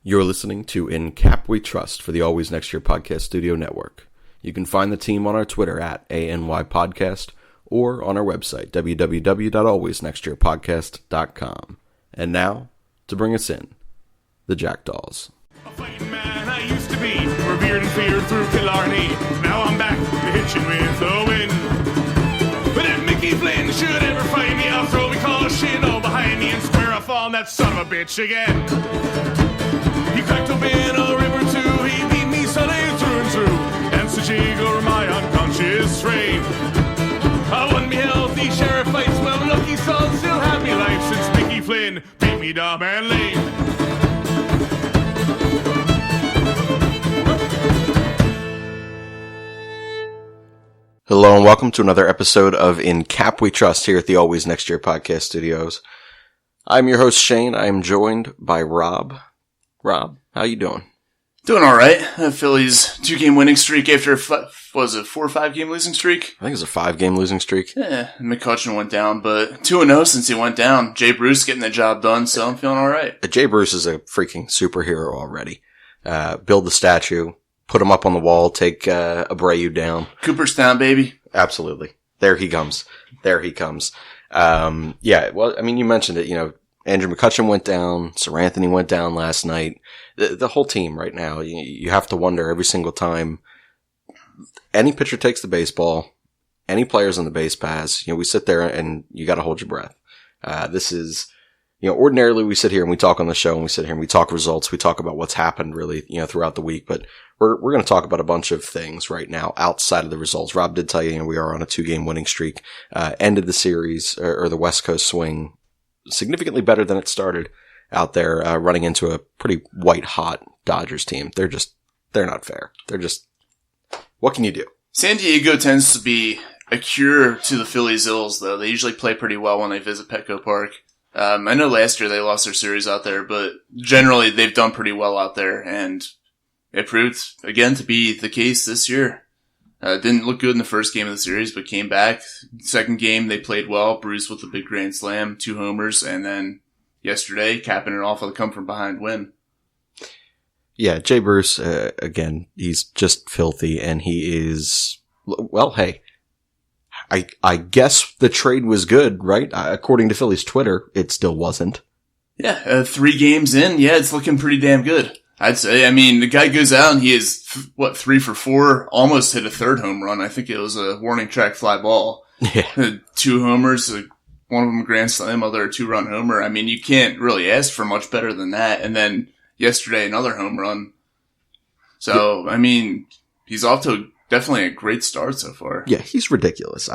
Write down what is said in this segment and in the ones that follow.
You're listening to In Kap We Trust for the Always Next Year Podcast Studio Network. You can find the team on our Twitter at ANYPodcast or on our website, www.alwaysnextyearpodcast.com. And now, to bring us in, the Jackdaws. A fighting man I used to be, revered and feared through Killarney. Now I'm back to hitching with the wind. But if Mickey Flynn should ever find me, I'll throw me caution all behind me and square off on that son of a bitch again. He cracked open a river too, he beat me Sunday through and through, and such over my unconscious frame. I won me healthy sheriff fights, well lucky son still have me life since Mickey Flynn beat me dumb and lame. Hello and welcome to another episode of In Kap We Trust here at the Always Next Year Podcast Studios. I'm your host Shane. I am joined by Rob. Rob, how you doing? Doing all right. Phillies 2-game winning streak after was it 4 or 5 game losing streak? I think it's a 5-game losing streak. Yeah, McCutcheon went down, but 2-0 since he went down. Jay Bruce getting the job done, so I'm feeling all right. Jay Bruce is a freaking superhero already. Build the statue, put him up on the wall, take Abreu down. Cooperstown, baby. Absolutely. There he comes. Yeah, well, I mean, you mentioned it, Andrew McCutcheon went down, Sir Anthony went down last night. The whole team right now, you have to wonder every single time any pitcher takes the baseball, any players on the base paths, we sit there and you got to hold your breath. This is, ordinarily we sit here and we talk on the show and we sit here and we talk results. We talk about what's happened really, throughout the week, but we're going to talk about a bunch of things right now outside of the results. Rob did tell you, we are on a 2-game winning streak, ended the series or the West Coast swing significantly better than it started out there, running into a pretty white-hot Dodgers team. They're not fair. What can you do? San Diego tends to be a cure to the Phillies' ills, though. They usually play pretty well when they visit Petco Park. I know last year they lost their series out there, but generally they've done pretty well out there, and it proved, again, to be the case this year. Didn't look good in the first game of the series, but came back. Second game, they played well. Bruce with a big grand slam, 2 homers, and then yesterday, capping it off with a come-from-behind win. Yeah, Jay Bruce, again, he's just filthy, and he is, well, hey, I guess the trade was good, right? According to Phillies Twitter, it still wasn't. Yeah, 3 games in, yeah, it's looking pretty damn good. I'd say, the guy goes out and he is, 3 for 4, almost hit a 3rd home run. I think it was a warning track fly ball. Yeah. 2 homers, one of them a grand slam, other a 2-run homer. You can't really ask for much better than that. And then yesterday, another home run. So, he's off to definitely a great start so far. Yeah, he's ridiculous.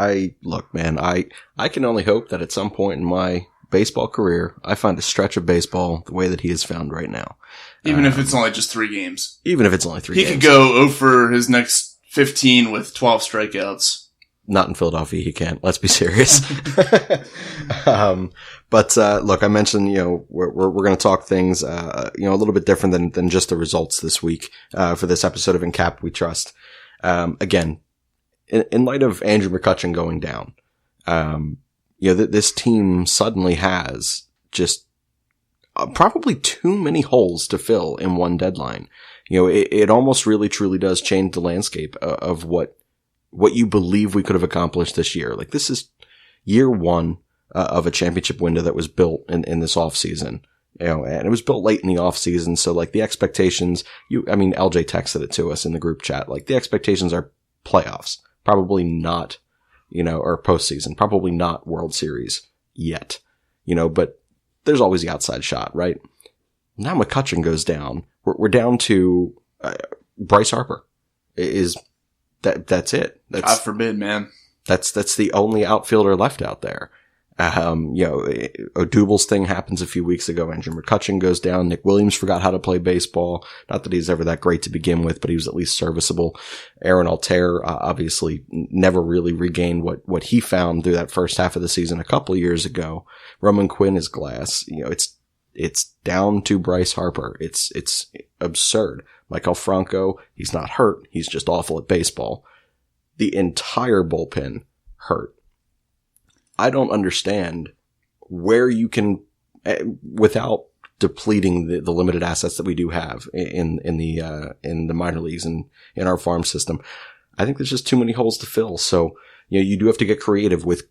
Look, man, I can only hope that at some point in my baseball career, I find a stretch of baseball the way that he is found right now. Even if it's only just 3 games. Even if it's only 3 games. He could go 0 for his next 15 with 12 strikeouts. Not in Philadelphia, he can't. Let's be serious. But look, I mentioned, we're going to talk things, a little bit different than just the results this week, for this episode of In Kap We Trust. Again, in light of Andrew McCutcheon going down, this team suddenly has just probably too many holes to fill in one deadline. It almost really truly does change the landscape of what you believe we could have accomplished this year. Like, this is year 1 of a championship window that was built in this off season. And it was built late in the off season. So like the expectations, LJ texted it to us in the group chat. Like, the expectations are playoffs, probably not, or postseason, probably not World Series yet, but there's always the outside shot, right? Now McCutcheon goes down. We're down to Bryce Harper. That's it. God forbid, man. That's the only outfielder left out there. Odubel's thing happens a few weeks ago. Andrew McCutcheon goes down. Nick Williams forgot how to play baseball. Not that he's ever that great to begin with, but he was at least serviceable. Aaron Altair, obviously never really regained what he found through that first half of the season a couple of years ago. Roman Quinn is glass. It's down to Bryce Harper. It's absurd. Michael Franco, he's not hurt. He's just awful at baseball. The entire bullpen hurt. I don't understand where you can, without depleting the limited assets that we do have in the minor leagues and in our farm system. I think there's just too many holes to fill. So, you do have to get creative with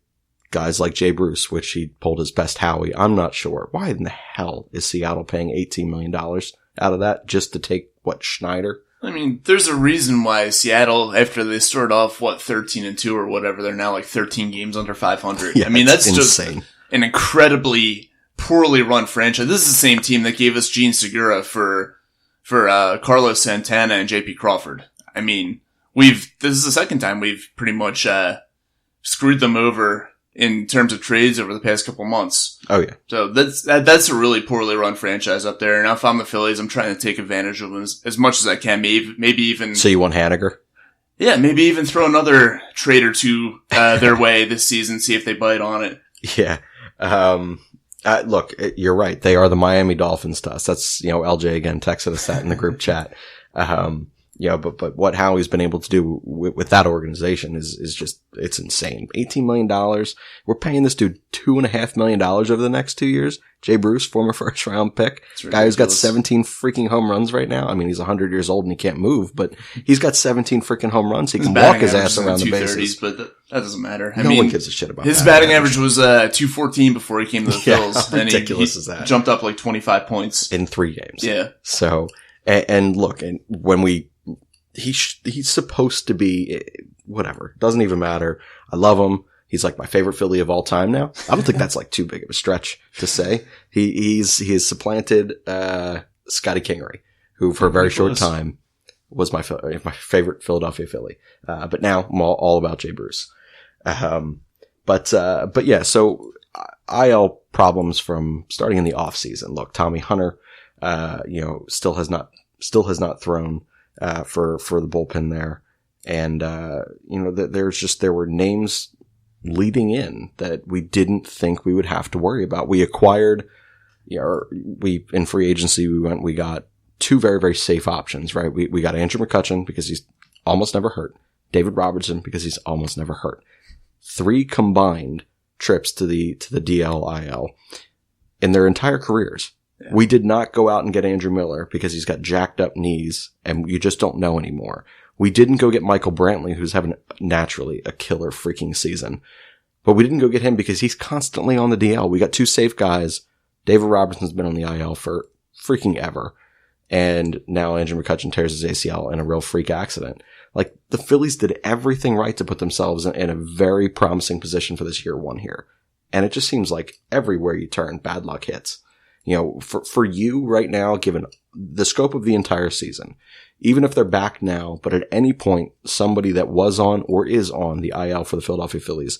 guys like Jay Bruce, which he pulled his best Howie. I'm not sure. Why in the hell is Seattle paying $18 million out of that just to take, Schneider? I mean, there's a reason why Seattle, after they started off, 13-2 or whatever, they're now like 13 games under 500. Yeah, I mean, that's insane. Just an incredibly poorly run franchise. This is the same team that gave us Gene Segura for Carlos Santana and JP Crawford. I mean, this is the second time we've pretty much screwed them over in terms of trades over the past couple months. Oh yeah. So that's a really poorly run franchise up there. And if I'm the Phillies, I'm trying to take advantage of them as much as I can. Maybe even. So you want Haniger? Yeah, maybe even throw another trade or two their way this season. See if they bite on it. Yeah. Look, you're right. They are the Miami Dolphins to us. That's, LJ again texted us that in the group chat. But what Howie's been able to do with that organization is just, it's insane. $18 million. We're paying this dude $2.5 million over the next 2 years. Jay Bruce, former first round pick, guy who's got 17 freaking home runs right now. I mean, he's 100 years old and he can't move, but he's got 17 freaking home runs. He can walk his ass around the bases. But that doesn't matter. No one gives a shit about his batting average was 214 before he came to the Phils. How ridiculous is that? Jumped up like 25 points in 3 games. Yeah. So, and look, and when he's supposed to be whatever. Doesn't even matter. I love him. He's like my favorite Philly of all time now. I don't think that's like too big of a stretch to say. He has supplanted Scotty Kingery, who for a very short time was my favorite Philadelphia Philly. But now I'm all about Jay Bruce. But yeah, so IL problems from starting in the off season. Look, Tommy Hunter, still has not thrown for the bullpen there. And, there were names leading in that we didn't think we would have to worry about. We acquired, in free agency, we got 2 very, very safe options, right? We got Andrew McCutchen because he's almost never hurt. David Robertson because he's almost never hurt. 3 combined trips to the DL/IL in their entire careers. Yeah. We did not go out and get Andrew Miller because he's got jacked up knees and you just don't know anymore. We didn't go get Michael Brantley, who's having naturally a killer freaking season. But we didn't go get him because he's constantly on the DL. We got 2 safe guys. David Robertson's been on the IL for freaking ever. And now Andrew McCutchen tears his ACL in a real freak accident. Like, the Phillies did everything right to put themselves in a very promising position for this year 1 here. And it just seems like everywhere you turn, bad luck hits. For you right now, given the scope of the entire season, even if they're back now, but at any point, somebody that was on or is on the IL for the Philadelphia Phillies,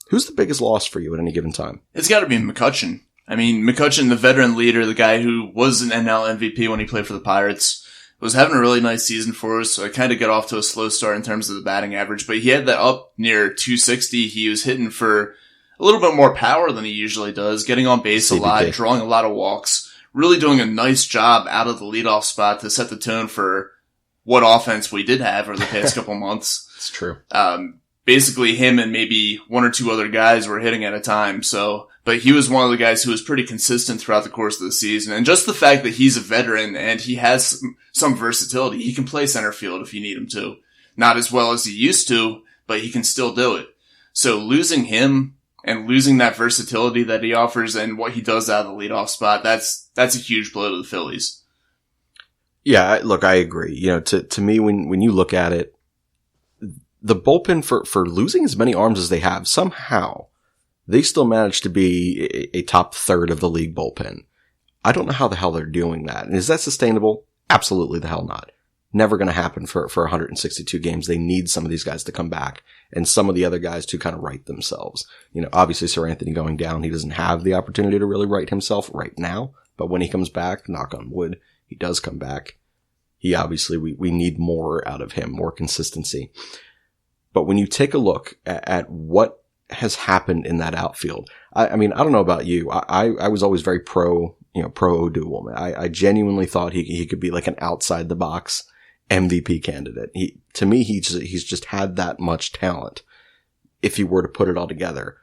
who's the biggest loss for you at any given time? It's got to be McCutchen. I mean, McCutchen, the veteran leader, the guy who was an NL MVP when he played for the Pirates, was having a really nice season for us. So I kind of got off to a slow start in terms of the batting average, but he had that up near 260. He was hitting for a little bit more power than he usually does, getting on base a lot, drawing a lot of walks. Really doing a nice job out of the leadoff spot to set the tone for what offense we did have over the past couple months. It's true. Basically him and maybe 1 or 2 other guys were hitting at a time. But he was one of the guys who was pretty consistent throughout the course of the season. And just the fact that he's a veteran and he has some versatility, he can play center field if you need him to. Not as well as he used to, but he can still do it. So losing him and losing that versatility that he offers and what he does out of the leadoff spot, that's a huge blow to the Phillies. Yeah, look, I agree. To me, when you look at it, the bullpen for losing as many arms as they have, somehow they still manage to be a top third of the league bullpen. I don't know how the hell they're doing that. And is that sustainable? Absolutely the hell not. Never going to happen for 162 games. They need some of these guys to come back and some of the other guys to kind of right themselves. Obviously Sir Anthony going down, he doesn't have the opportunity to really right himself right now. But when he comes back, knock on wood, he does come back. He obviously, we need more out of him, more consistency. But when you take a look at what has happened in that outfield, I mean, I don't know about you. I was always very pro Odubel. I genuinely thought he could be like an outside the box MVP candidate. To me, he's just had that much talent. If you were to put it all together,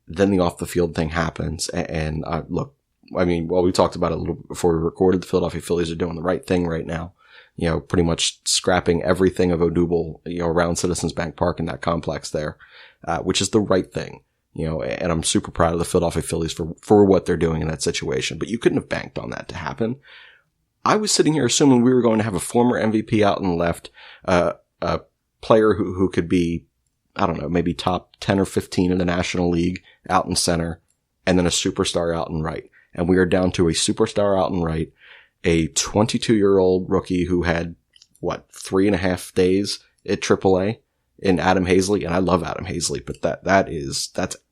then the off the field thing happens. And look, I mean, well, we talked about it a little bit before we recorded. The Philadelphia Phillies are doing the right thing right now. You know, pretty much scrapping everything of Odubel, you know, around Citizens Bank Park and that complex there, which is the right thing. You know, and I'm super proud of the Philadelphia Phillies for what they're doing in that situation. But you couldn't have banked on that to happen. I was sitting here assuming we were going to have a former MVP out in the left, a player who could be, I don't know, maybe top 10 or 15 in the National League out in center, and then a superstar out in right. And we are down to a superstar out in right, a 22-year-old rookie who had, 3.5 days at AAA in Adam Hazley. And I love Adam Hazley, but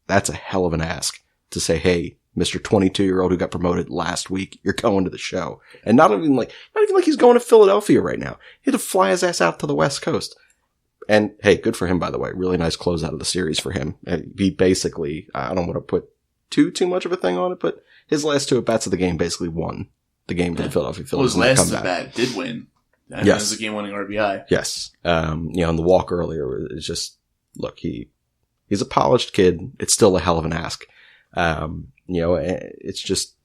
that's a hell of an ask to say, hey, Mr. 22-year-old who got promoted last week, you're going to the show. And not even like he's going to Philadelphia right now. He had to fly his ass out to the West Coast. And hey, good for him, by the way. Really nice close out of the series for him. He basically, I don't want to put too much of a thing on it, but his last 2 at-bats of the game basically won the game for the Philadelphia Phillies. Well, his last at-bat did win. Yes. That was a game-winning RBI. Yes. You know, and the walk earlier is just, look, he's a polished kid. It's still a hell of an ask. You know, it's just,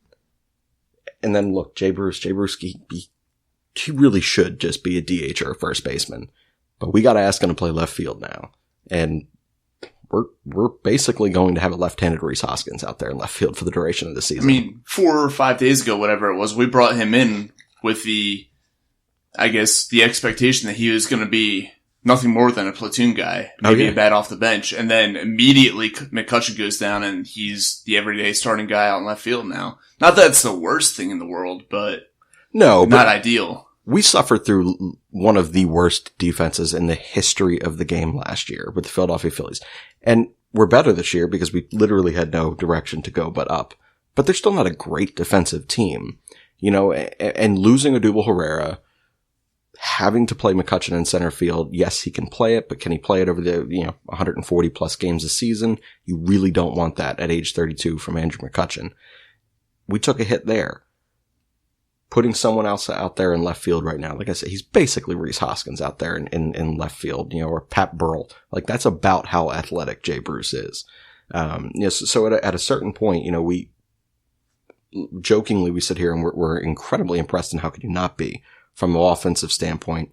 and then look, Jay Bruce, he really should just be a DH or a first baseman, but we got to ask him to play left field now. And we're basically going to have a left-handed Rhys Hoskins out there in left field for the duration of the season. I mean, 4 or 5 days ago, whatever it was, we brought him in with the expectation that he was going to be nothing more than a platoon guy, maybe a bat off the bench. And then immediately McCutchen goes down and he's the everyday starting guy out in left field now. Not that it's the worst thing in the world, but not ideal. We suffered through one of the worst defenses in the history of the game last year with the Philadelphia Phillies. And we're better this year because we literally had no direction to go but up. But they're still not a great defensive team. You know, and losing Odubel Herrera, having to play McCutchen in center field, yes, he can play it, but can he play it over the, 140 plus games a season? You really don't want that at age 32 from Andrew McCutchen. We took a hit there. Putting someone else out there in left field right now, like I said, he's basically Rhys Hoskins out there in left field, or Pat Burrell. Like, that's about how athletic Jay Bruce is. So at a certain point, we jokingly sit here and we're incredibly impressed, and how could you not be, from an offensive standpoint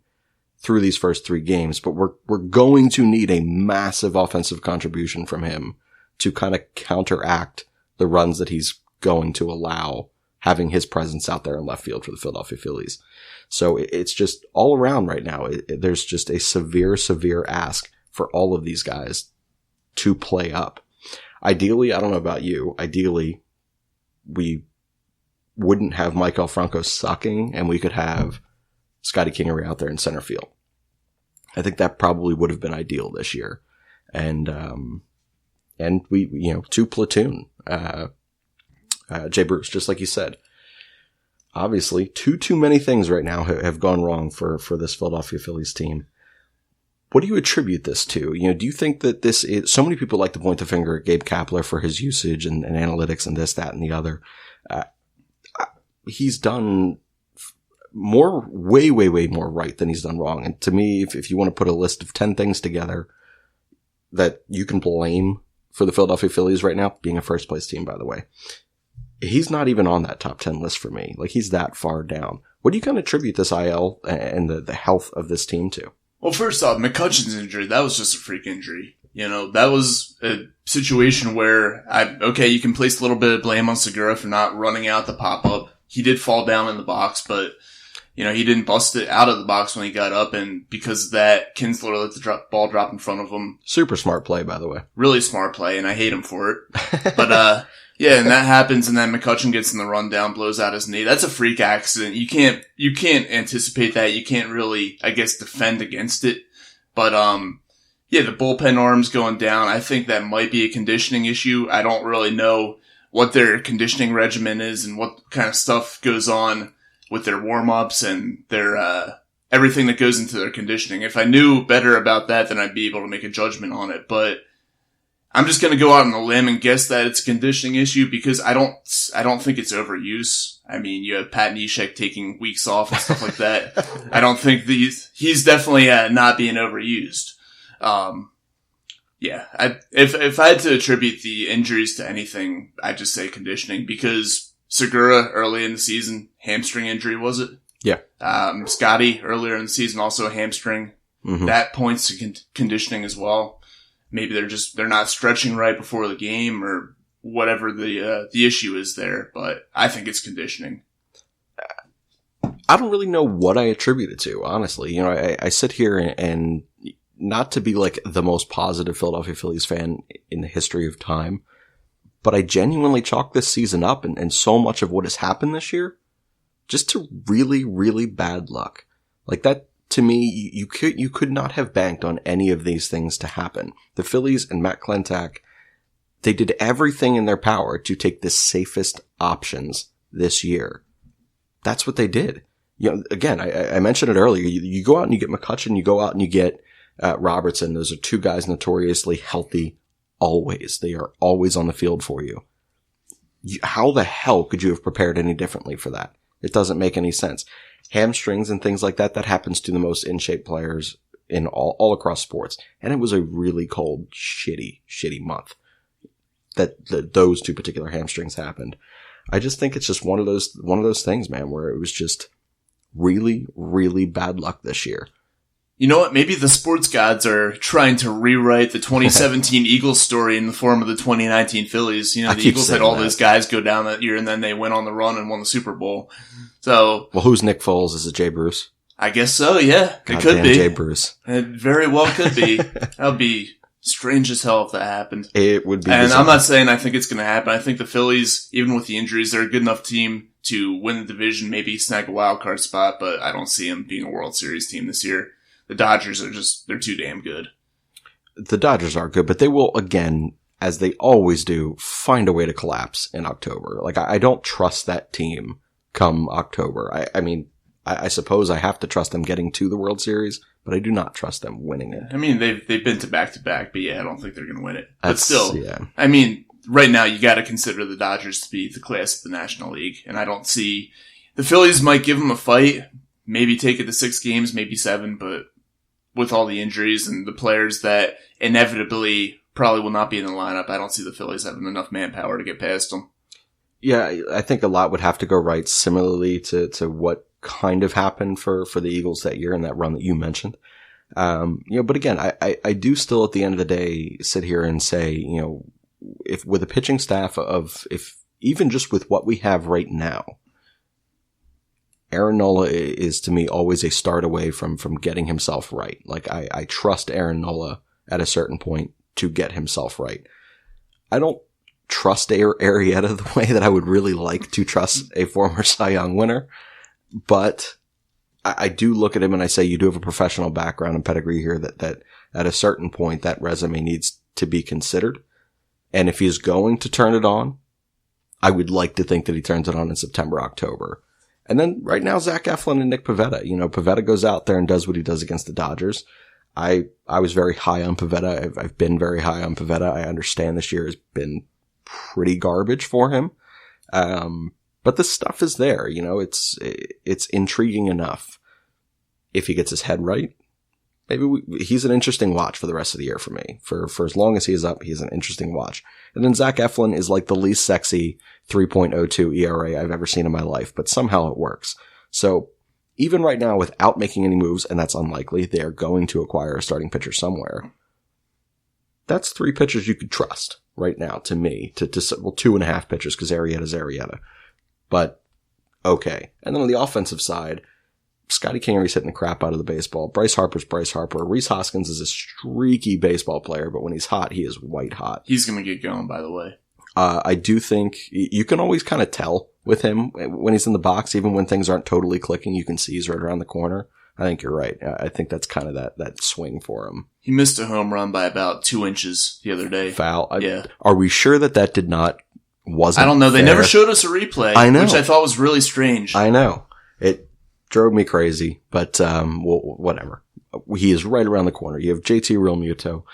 through these first 3 games, but we're going to need a massive offensive contribution from him to kind of counteract the runs that he's going to allow, having his presence out there in left field for the Philadelphia Phillies. So it's just all around right now. There's just a severe ask for all of these guys to play up. Ideally, I don't know about you, ideally we wouldn't have Michael Franco sucking and we could have Scotty Kingery out there in center field. I think that probably would have been ideal this year. And we, to platoon, Jay Bruce, just like you said. Obviously, too many things right now have gone wrong for this Philadelphia Phillies team. What do you attribute this to? Do you think that this is, so many people like to point the finger at Gabe Kapler for his usage and analytics and this, that, and the other. He's done way more right than he's done wrong. And to me, if you want to put a list of 10 things together that you can blame for the Philadelphia Phillies right now, being a first place team, by the way, he's not even on that top 10 list for me. Like, he's that far down. What do you kind of attribute this IL and the health of this team to? Well, first off, McCutchen's injury, that was just a freak injury. That was a situation where you can place a little bit of blame on Segura for not running out the pop-up. He did fall down in the box, but, he didn't bust it out of the box when he got up, and because of that, Kinsler let the ball drop in front of him. Super smart play, by the way. Really smart play, and I hate him for it. But, yeah, and that happens, and then McCutchen gets in the rundown, blows out his knee. That's a freak accident. You can't anticipate that. You can't really, defend against it. But, the bullpen arms going down, I think that might be a conditioning issue. I don't really know what their conditioning regimen is and what kind of stuff goes on with their warm-ups and their, everything that goes into their conditioning. If I knew better about that, then I'd be able to make a judgment on it. But I'm just going to go out on a limb and guess that it's a conditioning issue because I don't think it's overuse. I mean, you have Pat Neshek taking weeks off and stuff like that. I don't think he's definitely not being overused. If I had to attribute the injuries to anything, I'd just say conditioning, because Segura early in the season, hamstring injury, was it? Yeah. Scotty earlier in the season, also a hamstring. Mm-hmm. That points to conditioning as well. Maybe they're not stretching right before the game or whatever the issue is there, but I think it's conditioning. I don't really know what I attribute it to, honestly. You know, I sit here and not to be like the most positive Philadelphia Phillies fan in the history of time, but I genuinely chalk this season up and so much of what has happened this year just to really, really bad luck. Like that, to me, you could not have banked on any of these things to happen. The Phillies and Matt Klentak, they did everything in their power to take the safest options this year. That's what they did. You know, again, I mentioned it earlier. You go out and you get McCutchen, you go out and you get Robertson. Those are two guys notoriously healthy always. They are always on the field for you. How the hell could you have prepared any differently for that? It doesn't make any sense. Hamstrings and things like that happens to the most in-shape players in all across sports. And it was a really cold, shitty month that those two particular hamstrings happened. I just think it's just one of those things, man, where it was just really, really bad luck this year. You know what? Maybe the sports gods are trying to rewrite the 2017 Eagles story in the form of the 2019 Phillies. You know, the Eagles had all those guys go down that year, and then they went on the run and won the Super Bowl. So, well, who's Nick Foles? Is it Jay Bruce? I guess so. Yeah, God it could be Jay Bruce. It very well could be. That would be strange as hell if that happened. It would be. And bizarre. I'm not saying I think it's going to happen. I think the Phillies, even with the injuries, they're a good enough team to win the division, maybe snag a wild card spot, but I don't see them being a World Series team this year. The Dodgers are they're too damn good. The Dodgers are good, but they will, again, as they always do, find a way to collapse in October. Like, I don't trust that team come October. I mean, I suppose I have to trust them getting to the World Series, but I do not trust them winning it. I mean, they've been to back-to-back, but yeah, I don't think they're going to win it. But That's, still, yeah. I mean, right now you got to consider the Dodgers to be the class of the National League, and I don't see the Phillies might give them a fight, maybe take it to 6 games, maybe 7, but with all the injuries and the players that inevitably probably will not be in the lineup, I don't see the Phillies having enough manpower to get past them. Yeah, I think a lot would have to go right, similarly to what kind of happened for the Eagles that year in that run that you mentioned. But again, I do still at the end of the day sit here and say, if with a pitching staff if even just with what we have right now, Aaron Nola is to me always a start away from getting himself right. Like I trust Aaron Nola at a certain point to get himself right. I don't trust Arrieta the way that I would really like to trust a former Cy Young winner, but I do look at him and I say, you do have a professional background and pedigree here that at a certain point that resume needs to be considered. And if he's going to turn it on, I would like to think that he turns it on in September, October. And then right now, Zach Eflin and Nick Pivetta. Pivetta goes out there and does what he does against the Dodgers. I was very high on Pivetta. I've been very high on Pivetta. I understand this year has been pretty garbage for him. But the stuff is there. It's intriguing enough. If he gets his head right, maybe he's an interesting watch for the rest of the year for me. For as long as he's up, he's an interesting watch. And then Zach Eflin is like the least sexy 3.02 ERA I've ever seen in my life, but somehow it works. So even right now, without making any moves, and that's unlikely, they are going to acquire a starting pitcher somewhere. That's 3 pitchers you could trust right now to me. To 2.5 pitchers because Arrieta's Arrieta. But okay. And then on the offensive side, Scotty Kingery's hitting the crap out of the baseball. Bryce Harper's Bryce Harper. Reese Hoskins is a streaky baseball player, but when he's hot, he is white hot. He's going to get going, by the way. I do think you can always kind of tell with him when he's in the box, even when things aren't totally clicking, you can see he's right around the corner. I think you're right. I think that's kind of that swing for him. He missed a home run by about 2 inches the other day. Foul. Yeah. Are we sure that did not, wasn't I don't know. They fair? never showed us a replay. I know. Which I thought was really strange. I know. It drove me crazy, but whatever. He is right around the corner. You have JT Realmuto.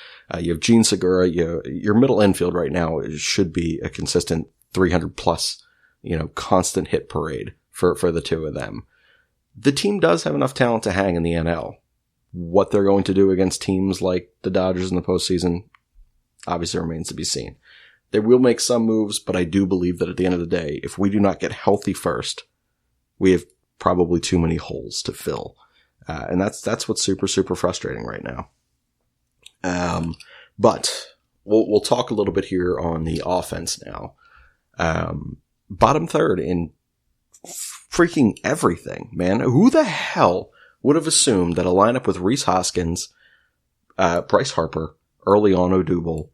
You have Gene Segura. Your middle infield right now should be a consistent 300 plus, constant hit parade for the two of them. The team does have enough talent to hang in the NL. What they're going to do against teams like the Dodgers in the postseason obviously remains to be seen. They will make some moves, but I do believe that at the end of the day, if we do not get healthy first, we have probably too many holes to fill. And that's what's super, super frustrating right now. But we'll talk a little bit here on the offense now. Bottom third in freaking everything, man. Who the hell would have assumed that a lineup with Rhys Hoskins, Bryce Harper, Earleon Odubel,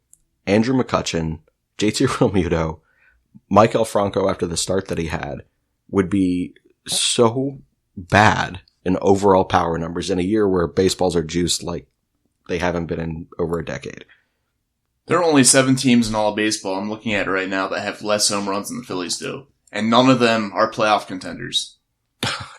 Andrew McCutchen, JT Realmuto, Michael Franco after the start that he had would be so bad in overall power numbers in a year where baseballs are juiced like they haven't been in over a decade. There are only 7 teams in all of baseball I'm looking at right now that have less home runs than the Phillies do. And none of them are playoff contenders.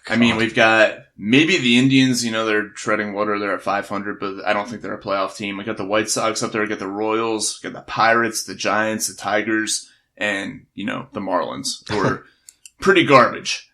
I mean, we've got maybe the Indians, they're treading water. They're at 500, but I don't think they're a playoff team. We got the White Sox up there. We got the Royals, we got the Pirates, the Giants, the Tigers, and, the Marlins, who are pretty garbage.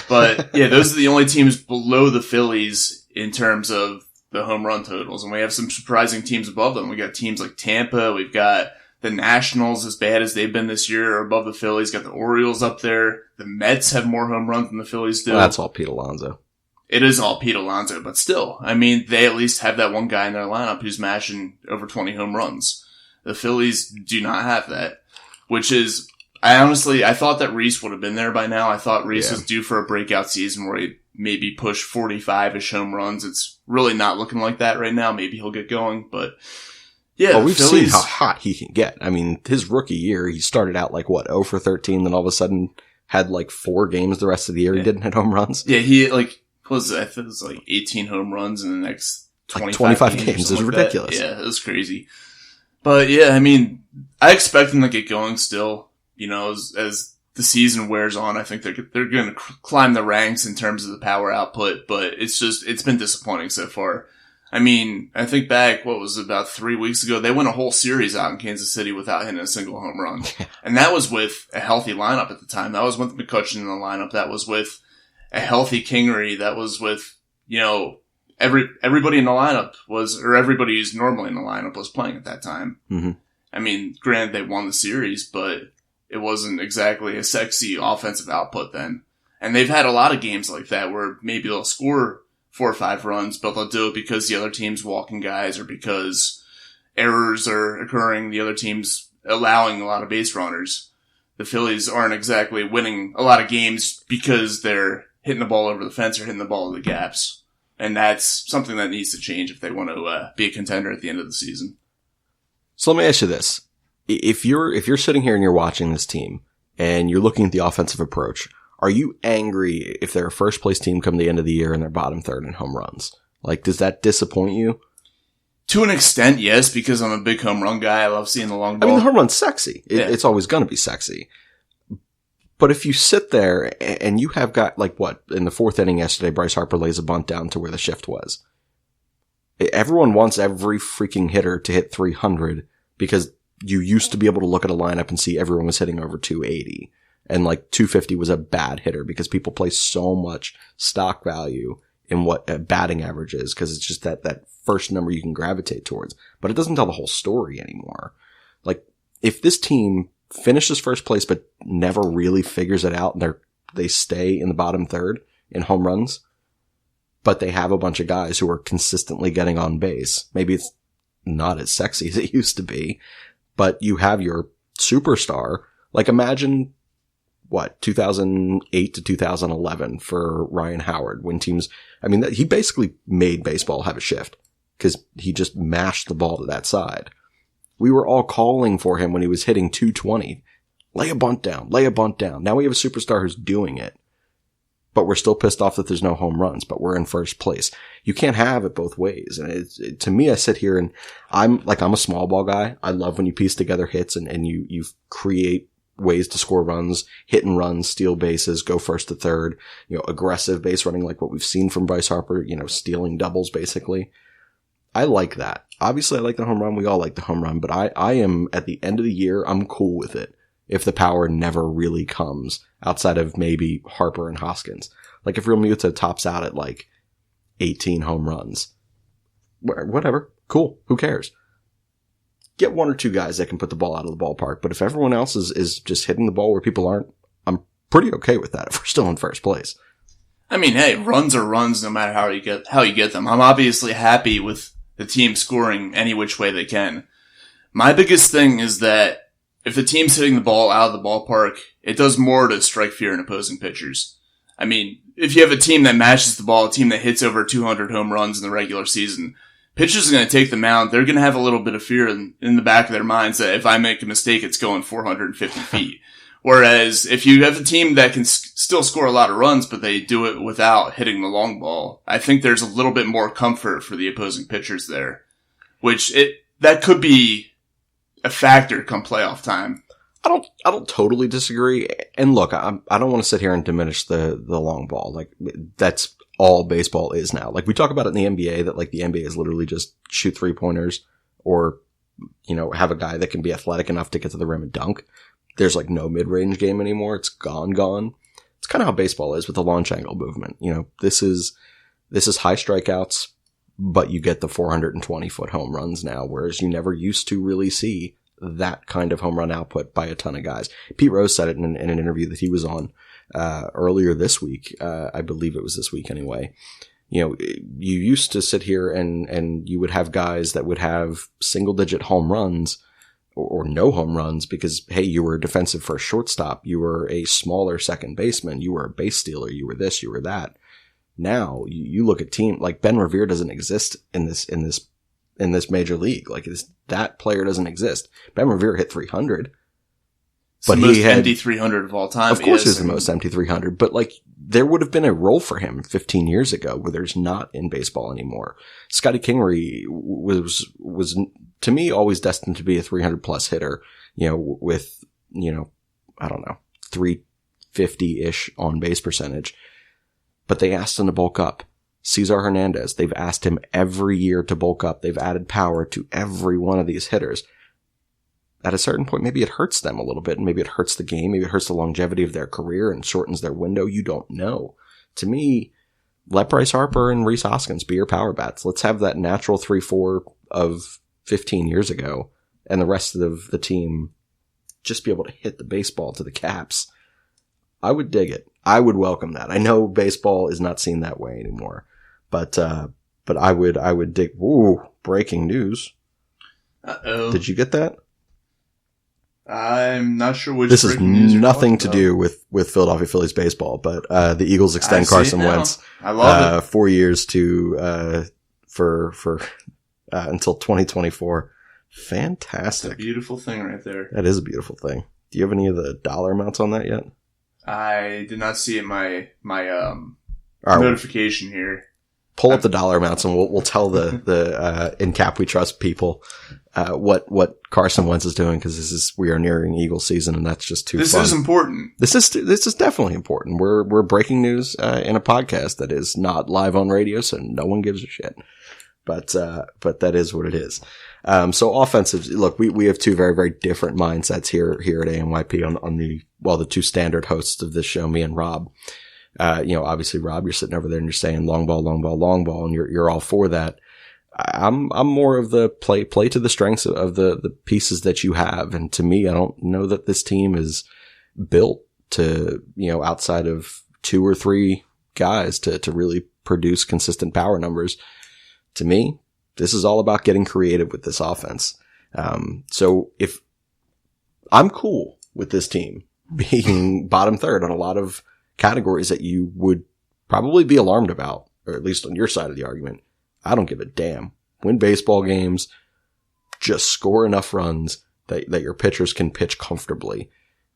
But yeah, those are the only teams below the Phillies in terms of the home run totals. And we have some surprising teams above them. We got teams like Tampa. We've got the Nationals, as bad as they've been this year, are above the Phillies. Got the Orioles up there. The Mets have more home runs than the Phillies do. Well, that's all Pete Alonso. It is all Pete Alonso, but still, I mean, they at least have that one guy in their lineup who's mashing over 20 home runs. The Phillies do not have that, which is, I thought that Rhys would have been there by now. I thought Rhys was due for a breakout season where he'd maybe push 45-ish home runs. It's really not looking like that right now. Maybe he'll get going, but yeah. Well, we've seen how hot he can get. I mean, his rookie year, he started out 0 for 13, then all of a sudden had 4 games the rest of the year. He didn't hit home runs. Yeah, he I think it was 18 home runs in the next 25 games. It was ridiculous. Yeah, it was crazy. But yeah, I mean, I expect him to get going still. As the season wears on, I think they're going to climb the ranks in terms of the power output, but it's been disappointing so far. I mean, I think back, about 3 weeks ago, they went a whole series out in Kansas City without hitting a single home run. And that was with a healthy lineup at the time. That was with McCutchen in the lineup. That was with a healthy Kingery. That was with, everybody in the lineup or everybody who's normally in the lineup was playing at that time. Mm-hmm. I mean, granted, they won the series, but it wasn't exactly a sexy offensive output then. And they've had a lot of games like that where maybe they'll score 4 or 5 runs, but they'll do it because the other team's walking guys or because errors are occurring. The other team's allowing a lot of base runners. The Phillies aren't exactly winning a lot of games because they're hitting the ball over the fence or hitting the ball in the gaps. And that's something that needs to change if they want to be a contender at the end of the season. So let me ask you this. If you're sitting here and you're watching this team and you're looking at the offensive approach, are you angry if they're a first place team come the end of the year and they're bottom third in home runs? Does that disappoint you? To an extent, yes, because I'm a big home run guy. I love seeing the long ball. I mean, the home run's sexy. It's always going to be sexy. But if you sit there and you have got, in the 4th inning yesterday, Bryce Harper lays a bunt down to where the shift was. Everyone wants every freaking hitter to hit 300 because you used to be able to look at a lineup and see everyone was hitting over 280. And 250 was a bad hitter because people place so much stock value in what a batting average is because it's just that first number you can gravitate towards. But it doesn't tell the whole story anymore. If this team finishes first place but never really figures it out and they stay in the bottom third in home runs, but they have a bunch of guys who are consistently getting on base. Maybe it's not as sexy as it used to be, but you have your superstar. Imagine 2008 to 2011 for Ryan Howard when teams, he basically made baseball have a shift because he just mashed the ball to that side. We were all calling for him when he was hitting 220. Lay a bunt down. Now we have a superstar who's doing it, but we're still pissed off that there's no home runs, but we're in first place. You can't have it both ways. And to me, I sit here and I'm a small ball guy. I love when you piece together hits and you create ways to score runs, hit and run, steal bases, go first to third, aggressive base running like what we've seen from Bryce Harper, stealing doubles basically. I like that. Obviously I like the home run. We all like the home run, but I am at the end of the year, I'm cool with it if the power never really comes outside of maybe Harper and Hoskins. If Realmuto tops out at 18 home runs, whatever, cool. Who cares? get one or two guys that can put the ball out of the ballpark. But if everyone else is just hitting the ball where people aren't, I'm pretty okay with that if we're still in first place. I mean, hey, runs are runs no matter how you get them. I'm obviously happy with the team scoring any which way they can. My biggest thing is that if the team's hitting the ball out of the ballpark, it does more to strike fear in opposing pitchers. I mean, if you have a team that matches the ball, a team that hits over 200 home runs in the regular season, pitchers are going to take the mound. They're going to have a little bit of fear in the back of their minds that if I make a mistake, it's going 450 feet. Whereas if you have a team that can still score a lot of runs, but they do it without hitting the long ball, I think there's a little bit more comfort for the opposing pitchers there, that could be a factor come playoff time. I don't totally disagree. And look, I don't want to sit here and diminish the long ball. Like, that's all baseball is now. Like, we talk about it in the NBA that like the NBA is literally just shoot 3-pointers or, have a guy that can be athletic enough to get to the rim and dunk. There's like no mid-range game anymore. It's gone. It's kind of how baseball is with the launch angle movement. This is high strikeouts, but you get the 420-foot home runs now, whereas you never used to really see that kind of home run output by a ton of guys. Pete Rose said it in an interview that he was on earlier this week. I believe it was this week anyway. You used to sit here and you would have guys that would have single-digit home runs or no home runs because, hey, you were a defensive first shortstop. You were a smaller second baseman. You were a base stealer. You were this, you were that. Now you look at team like Ben Revere doesn't exist in this major league. Like that player doesn't exist. Ben Revere hit 300, but he had empty 300 of all time. Of course, he's the most empty 300. But like there would have been a role for him 15 years ago, where there's not in baseball anymore. Scotty Kingery was to me always destined to be a 300 plus hitter. With I don't know 350-ish on base percentage. But they asked him to bulk up. Cesar Hernandez, they've asked him every year to bulk up. They've added power to every one of these hitters. At a certain point, maybe it hurts them a little bit, and maybe it hurts the game. Maybe it hurts the longevity of their career and shortens their window. You don't know. To me, let Bryce Harper and Rhys Hoskins be your power bats. Let's have that natural 3-4 of 15 years ago, and the rest of the team just be able to hit the baseball to the caps. I would dig it. I would welcome that. I know baseball is not seen that way anymore, but I would dig. Ooh, breaking news. Uh-oh. Did you get that? I'm not sure which. This is nothing to do with Philadelphia Phillies baseball, but the Eagles extend Carson Wentz. I love it. 4 years to for until 2024. Fantastic. That's a beautiful thing right there. That is a beautiful thing. Do you have any of the dollar amounts on that yet? I did not see it in my right, notification here. Pull up the dollar amounts and we'll tell the in Kap We Trust people what Carson Wentz is doing, because we are nearing Eagles season and that's just too fun. This is important. This is definitely important. We're breaking news in a podcast that is not live on radio, so no one gives a shit. But that is what it is. So offensive, look, we have two very, very different mindsets here at ANYP on the two standard hosts of this show, me and Rob. Obviously Rob, you're sitting over there and you're saying long ball, and you're all for that. I'm more of the play to the strengths of the pieces that you have. And to me, I don't know that this team is built to, outside of 2 or 3 guys to really produce consistent power numbers. To me, this is all about getting creative with this offense. So if I'm cool with this team being bottom third on a lot of categories that you would probably be alarmed about, or at least on your side of the argument, I don't give a damn. Win baseball games, just score enough runs that your pitchers can pitch comfortably.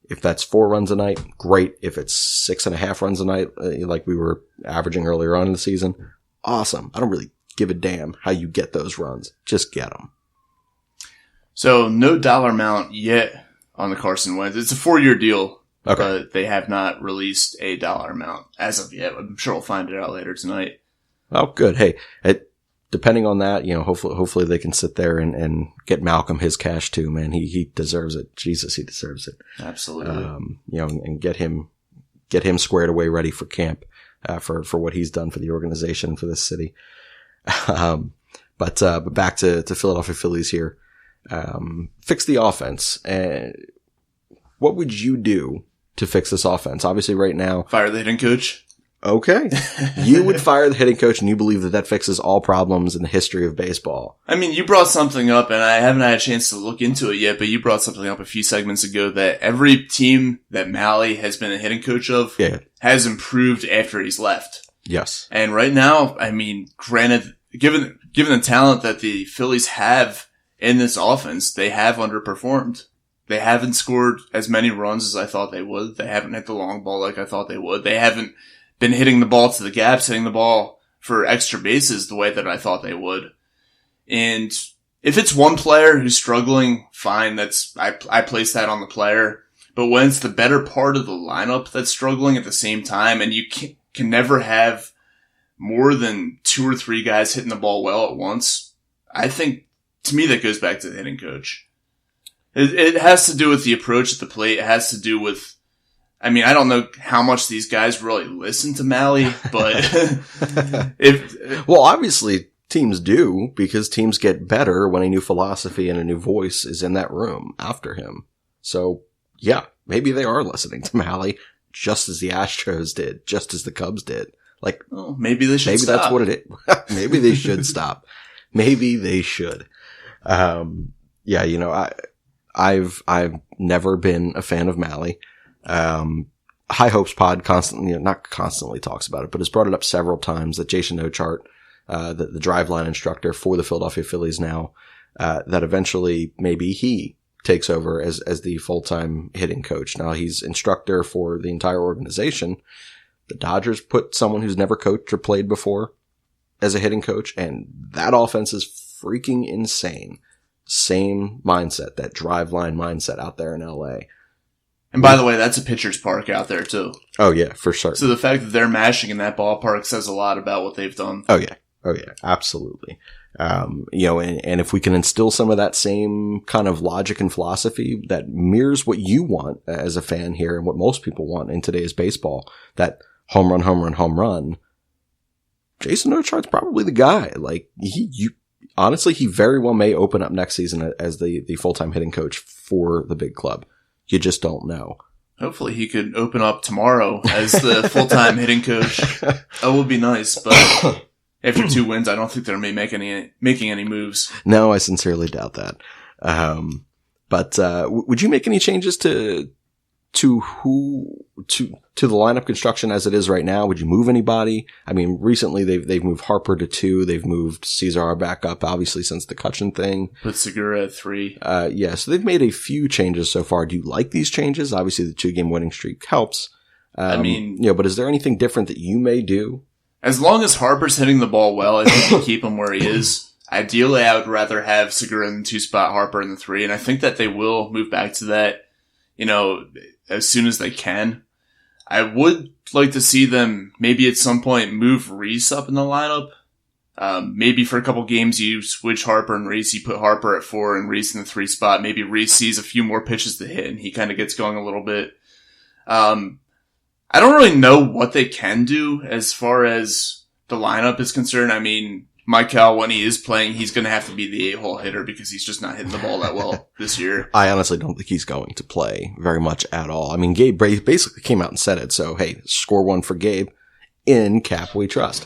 If that's 4 runs a night, great. If it's 6.5 runs a night, like we were averaging earlier on in the season, awesome. I don't really give a damn how you get those runs. Just get them. So no dollar amount yet on the Carson Wentz. It's a 4-year deal, okay, but they have not released a dollar amount as of yet. I'm sure we'll find it out later tonight. Oh, good. Hey, depending on that, hopefully they can sit there and get Malcolm his cash too, man. He deserves it. Jesus, he deserves it. Absolutely. And get him squared away, ready for camp, for what he's done for the organization, for this city. But back to Philadelphia Phillies here. fix the offense. What would you do to fix this offense? Obviously right now, Fire the hitting coach. Okay. You would fire the hitting coach, and you believe that fixes all problems in the history of baseball. I mean, you brought something up, and I haven't had a chance to look into it yet, but you brought something up a few segments ago that every team that Malley has been a hitting coach of has improved after he's left. Yes. And right now, I mean, granted, given the talent that the Phillies have in this offense, they have underperformed. They haven't scored as many runs as I thought they would. They haven't hit the long ball like I thought they would. They haven't been hitting the ball to the gaps, hitting the ball for extra bases the way that I thought they would. And if it's one player who's struggling, fine, I place that on the player. But when it's the better part of the lineup that's struggling at the same time, and you can never have more than 2 or 3 guys hitting the ball well at once, I think, to me, that goes back to the hitting coach. It has to do with the approach at the plate. It has to do with, I mean, I don't know how much these guys really listen to Malley, but well, obviously teams do, because teams get better when a new philosophy and a new voice is in that room after him. So yeah, maybe they are listening to Malley, just as the Astros did, just as the Cubs did. Like, well, maybe they should. Maybe stop. That's what it is. Maybe they should stop. Maybe they should. Yeah, you know, I've never been a fan of Malley. High Hopes Pod not constantly talks about it, but has brought it up several times that Jason Ochart, the driveline instructor for the Philadelphia Phillies now, that eventually maybe he takes over as the full-time hitting coach. Now he's instructor for the entire organization. The Dodgers put someone who's never coached or played before as a hitting coach, and that offense is freaking insane. Same mindset, that driveline mindset out there in LA. And by the way, that's a pitcher's park out there too. Oh yeah, for sure. So the fact that they're mashing in that ballpark says a lot about what they've done. Oh yeah, absolutely. You know, and if we can instill some of that same kind of logic and philosophy that mirrors what you want as a fan here and what most people want in today's baseball, that home run, home run, home run, Jason Ochart's probably the guy. Like, honestly, he very well may open up next season as the full-time hitting coach for the big club. You just don't know. Hopefully he could open up tomorrow as the full-time hitting coach. That would be nice, but after 2 wins, I don't think they're making any moves. No, I sincerely doubt that. But would you make any changes to the lineup construction as it is right now? Would you move anybody? I mean, recently they've moved Harper to 2. They've moved Cesar back up, obviously, since the Cutchin thing. Put Segura at 3. Yeah, so they've made a few changes so far. Do you like these changes? Obviously, the 2-game winning streak helps. I mean, but is there anything different that you may do? As long as Harper's hitting the ball well, I think you keep him where he is. Ideally, I would rather have Segura in the 2 spot, Harper in the 3, and I think that they will move back to that, as soon as they can. I would like to see them maybe at some point move Reese up in the lineup. Maybe for a couple games you switch Harper and Reese. You put Harper at 4 and Reese in the 3 spot. Maybe Reese sees a few more pitches to hit and he kind of gets going a little bit. I don't really know what they can do as far as the lineup is concerned. I mean, Michael, when he is playing, he's going to have to be the 8-hole hitter because he's just not hitting the ball that well this year. I honestly don't think he's going to play very much at all. I mean, Gabe basically came out and said it. So, hey, score 1 for Gabe in Kap We Trust.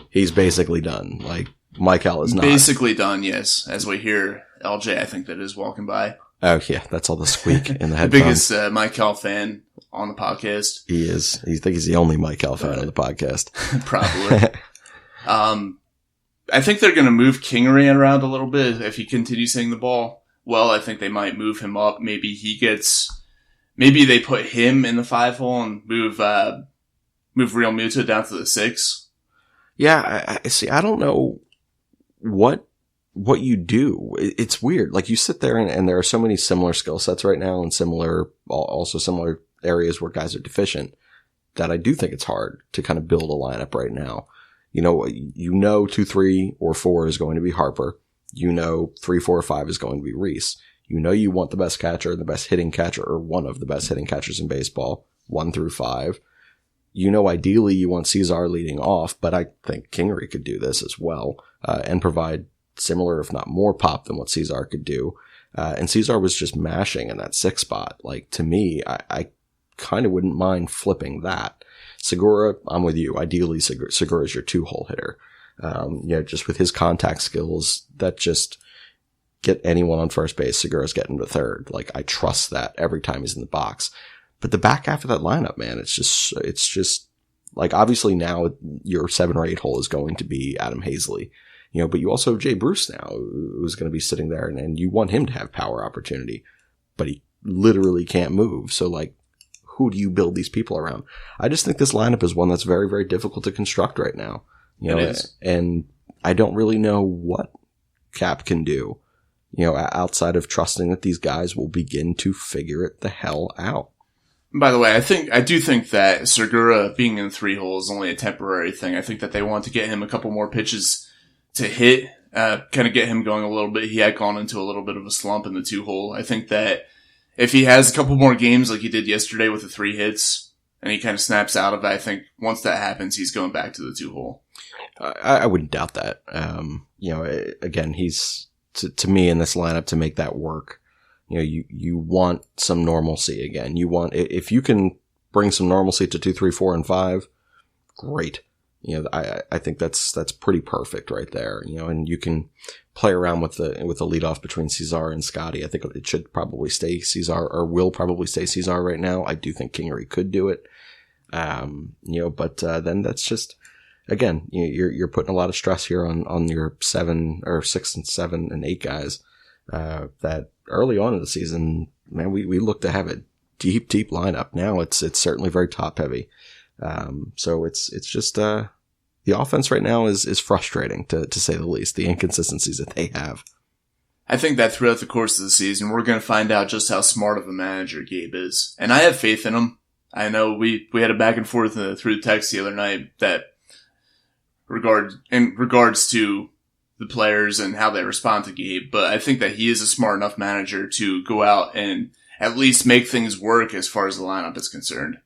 He's basically done. Like, Michael is not. Basically done, yes. As we hear LJ, I think that is walking by. Oh, yeah. That's all the squeak in the headphones. The biggest Michael fan on the podcast. He is. I think he's the only Michael fan on the podcast. Probably. I think they're going to move Kingery around a little bit if he continues hitting the ball well. I think they might move him up. Maybe they put him in the 5-hole and move Real Muto down to the 6. Yeah, I see. I don't know what you do. It's weird. Like, you sit there and there are so many similar skill sets right now and also similar areas where guys are deficient that I do think it's hard to kind of build a lineup right now. 2, 3, or 4 is going to be Harper. 3, 4, or 5 is going to be Reese. You want the best catcher, the best hitting catcher, or one of the best hitting catchers in baseball, 1 through 5. Ideally you want Cesar leading off, but I think Kingery could do this as well, and provide similar, if not more pop than what Cesar could do. And Cesar was just mashing in that 6 spot. Like, to me, I kind of wouldn't mind flipping that. Segura, I'm with you. Ideally, Segura is your 2-hole hitter. Just with his contact skills, that just get anyone on first base. Segura's getting to third. Like, I trust that every time he's in the box. But the back half of that lineup, man, it's just like, obviously now your 7 or 8 hole is going to be Adam Hazley, but you also have Jay Bruce now, who's going to be sitting there, and you want him to have power opportunity, but he literally can't move. So, like, who do you build these people around? I just think this lineup is one that's very, very difficult to construct right now. It is. And I don't really know what Kap can do, outside of trusting that these guys will begin to figure it the hell out. By the way, I do think that Segura being in 3 hole is only a temporary thing. I think that they want to get him a couple more pitches to hit, kind of get him going a little bit. He had gone into a little bit of a slump in the 2 hole. I think that if he has a couple more games like he did yesterday with the 3 hits, and he kind of snaps out of it, I think once that happens, he's going back to the 2 hole. I wouldn't doubt that. Again, he's, to me, in this lineup, to make that work, you want some normalcy again. If you can bring some normalcy to 2, 3, 4, and 5, great. I think that's pretty perfect right there. And you can play around with the leadoff between Cesar and Scotty. I think it should probably stay Cesar, or will probably stay Cesar right now. I do think Kingery could do it. But then that's just, again, you're putting a lot of stress here on your 7 or 6 and 7 and 8 guys, that early on in the season, man, we look to have a deep lineup. Now it's certainly very top heavy. So it's just, the offense right now is frustrating to say the least, the inconsistencies that they have. I think that throughout the course of the season, we're going to find out just how smart of a manager Gabe is. And I have faith in him. I know we had a back and forth through text the other night that in regards to the players and how they respond to Gabe, but I think that he is a smart enough manager to go out and at least make things work as far as the lineup is concerned.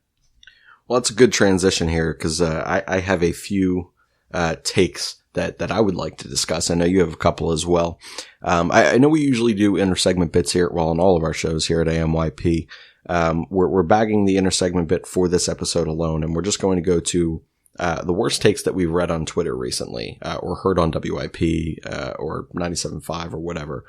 Well, it's a good transition here, because I have a few takes that I would like to discuss. I know you have a couple as well. I know we usually do inter-segment bits here, on all of our shows here at AMYP. We're bagging the inter-segment bit for this episode alone, and we're just going to go to the worst takes that we've read on Twitter recently, or heard on WIP, or 97.5 or whatever.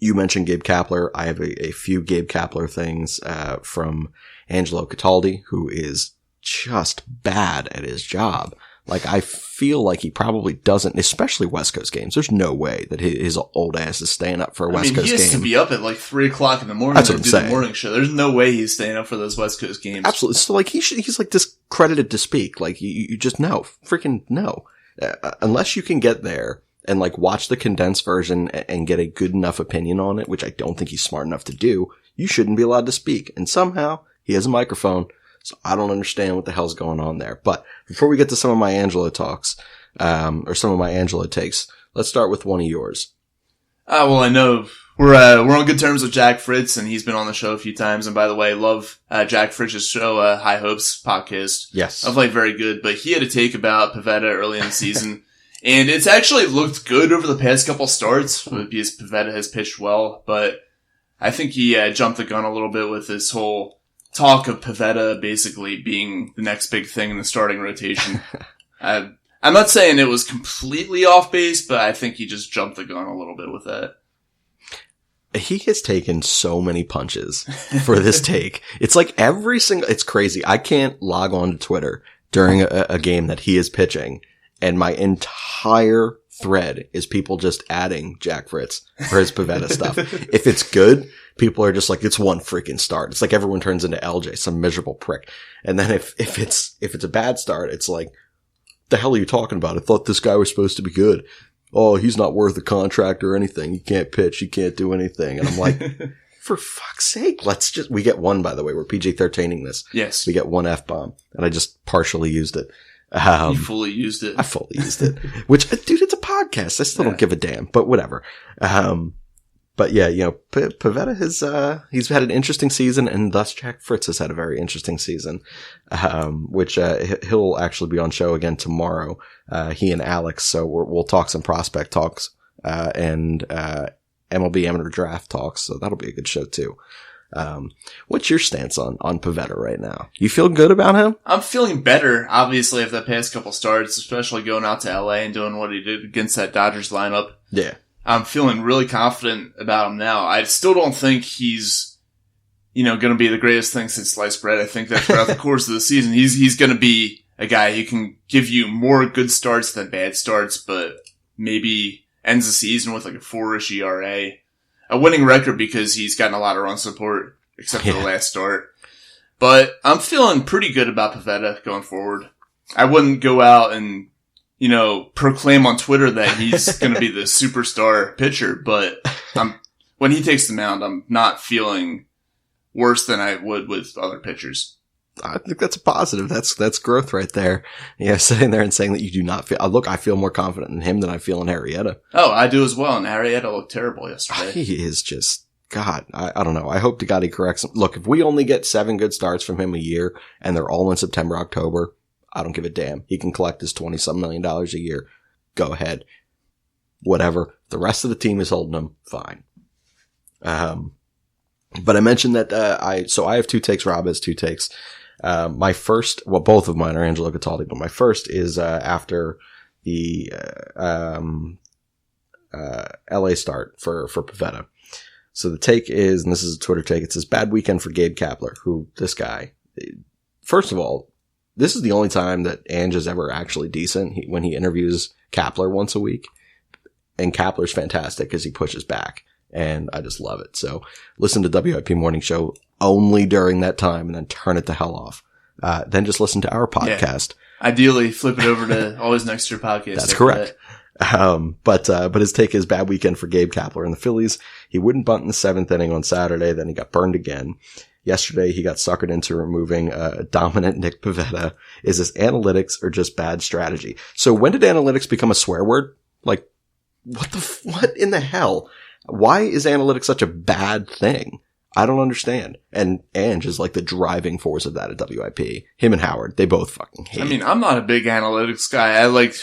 You mentioned Gabe Kapler. I have a few Gabe Kapler things from Angelo Cataldi, who is just bad at his job. Like, I feel like he probably doesn't, especially West Coast games. There's no way that his old ass is staying up for a West Coast game. He has to be up at like 3 o'clock in the morning to do the morning show. There's no way he's staying up for those West Coast games. Absolutely. So, like, he's like discredited to speak. Like, you just know. Freaking no. Unless you can get there and, like, watch the condensed version and get a good enough opinion on it, which I don't think he's smart enough to do, you shouldn't be allowed to speak. And somehow, he has a microphone. So I don't understand what the hell's going on there. But before we get to some of my Angelo talks, or some of my Angelo takes, let's start with one of yours. Well, I know we're on good terms with Jack Fritz, and he's been on the show a few times. And by the way, love Jack Fritz's show, High Hopes podcast. Yes, of like very good. But he had a take about Pivetta early in the season, and it's actually looked good over the past couple starts because Pivetta has pitched well. But I think he jumped the gun a little bit with this whole talk of Pivetta basically being the next big thing in the starting rotation. I'm not saying it was completely off base, but I think he just jumped the gun a little bit with that. He has taken so many punches for this take. It's like it's crazy. I can't log on to Twitter during a game that he is pitching, and my entire thread is people just adding Jack Fritz for his Pivetta stuff. If it's good, people are just like, it's one freaking start. It's like everyone turns into LJ, some miserable prick. And then if it's a bad start, it's like, the hell are you talking about? I thought this guy was supposed to be good. Oh, he's not worth a contract or anything. He can't pitch. He can't do anything. And I'm like, for fuck's sake, we get one, by the way. We're PG-13ing this. Yes. We get one F-bomb. And I just partially used it. You fully used it. I fully used it. Which, dude, it's a podcast. I still don't give a damn, but whatever. But yeah, Pivetta he's had an interesting season, and thus Jack Fritz has had a very interesting season, which, he'll actually be on show again tomorrow, he and Alex. So we'll talk some prospect talks, and MLB amateur draft talks, so that'll be a good show too. What's your stance on Pivetta right now? You feel good about him? I'm feeling better, obviously, after the past couple starts, especially going out to LA and doing what he did against that Dodgers lineup. Yeah. I'm feeling really confident about him now. I still don't think he's, going to be the greatest thing since sliced bread. I think that throughout the course of the season, he's going to be a guy who can give you more good starts than bad starts, but maybe ends the season with like a 4-ish ERA. A winning record because he's gotten a lot of run support, except for the last start. But I'm feeling pretty good about Pivetta going forward. I wouldn't go out and, proclaim on Twitter that he's going to be the superstar pitcher, but when he takes the mound, I'm not feeling worse than I would with other pitchers. I think that's a positive. That's growth right there. Yeah, sitting there and saying that you do not feel. Look, I feel more confident in him than I feel in Arrieta. Oh, I do as well. And Arrieta looked terrible yesterday. He is just God. I don't know. I hope to God he corrects him. Look, if we only get 7 good starts from him a year, and they're all in September, October, I don't give a damn. He can collect his $20-some million a year. Go ahead. Whatever. The rest of the team is holding him. Fine. But I mentioned that I have 2 takes. Rob has 2 takes. My first, well, both of mine are Angelo Cataldi, but my first is after the LA start for Pivetta. So the take is, and this is a Twitter take, it says, bad weekend for Gabe Kapler, who, this guy, first of all, this is the only time that Ange is ever actually decent, when he interviews Kapler once a week. And Kapler's fantastic because he pushes back. And I just love it. So listen to WIP Morning Show only during that time and then turn it the hell off. Then just listen to our podcast. Yeah. Ideally, flip it over to Always Next to Your Podcast. That's correct. But his take is bad weekend for Gabe Kapler and the Phillies. He wouldn't bunt in the 7th inning on Saturday. Then he got burned again. Yesterday, he got suckered into removing dominant Nick Pivetta. Is this analytics or just bad strategy? So when did analytics become a swear word? Like, what in the hell? Why is analytics such a bad thing? I don't understand. And Ange is like the driving force of that at WIP. Him and Howard, they both fucking hate. I mean, I'm not a big analytics guy. I like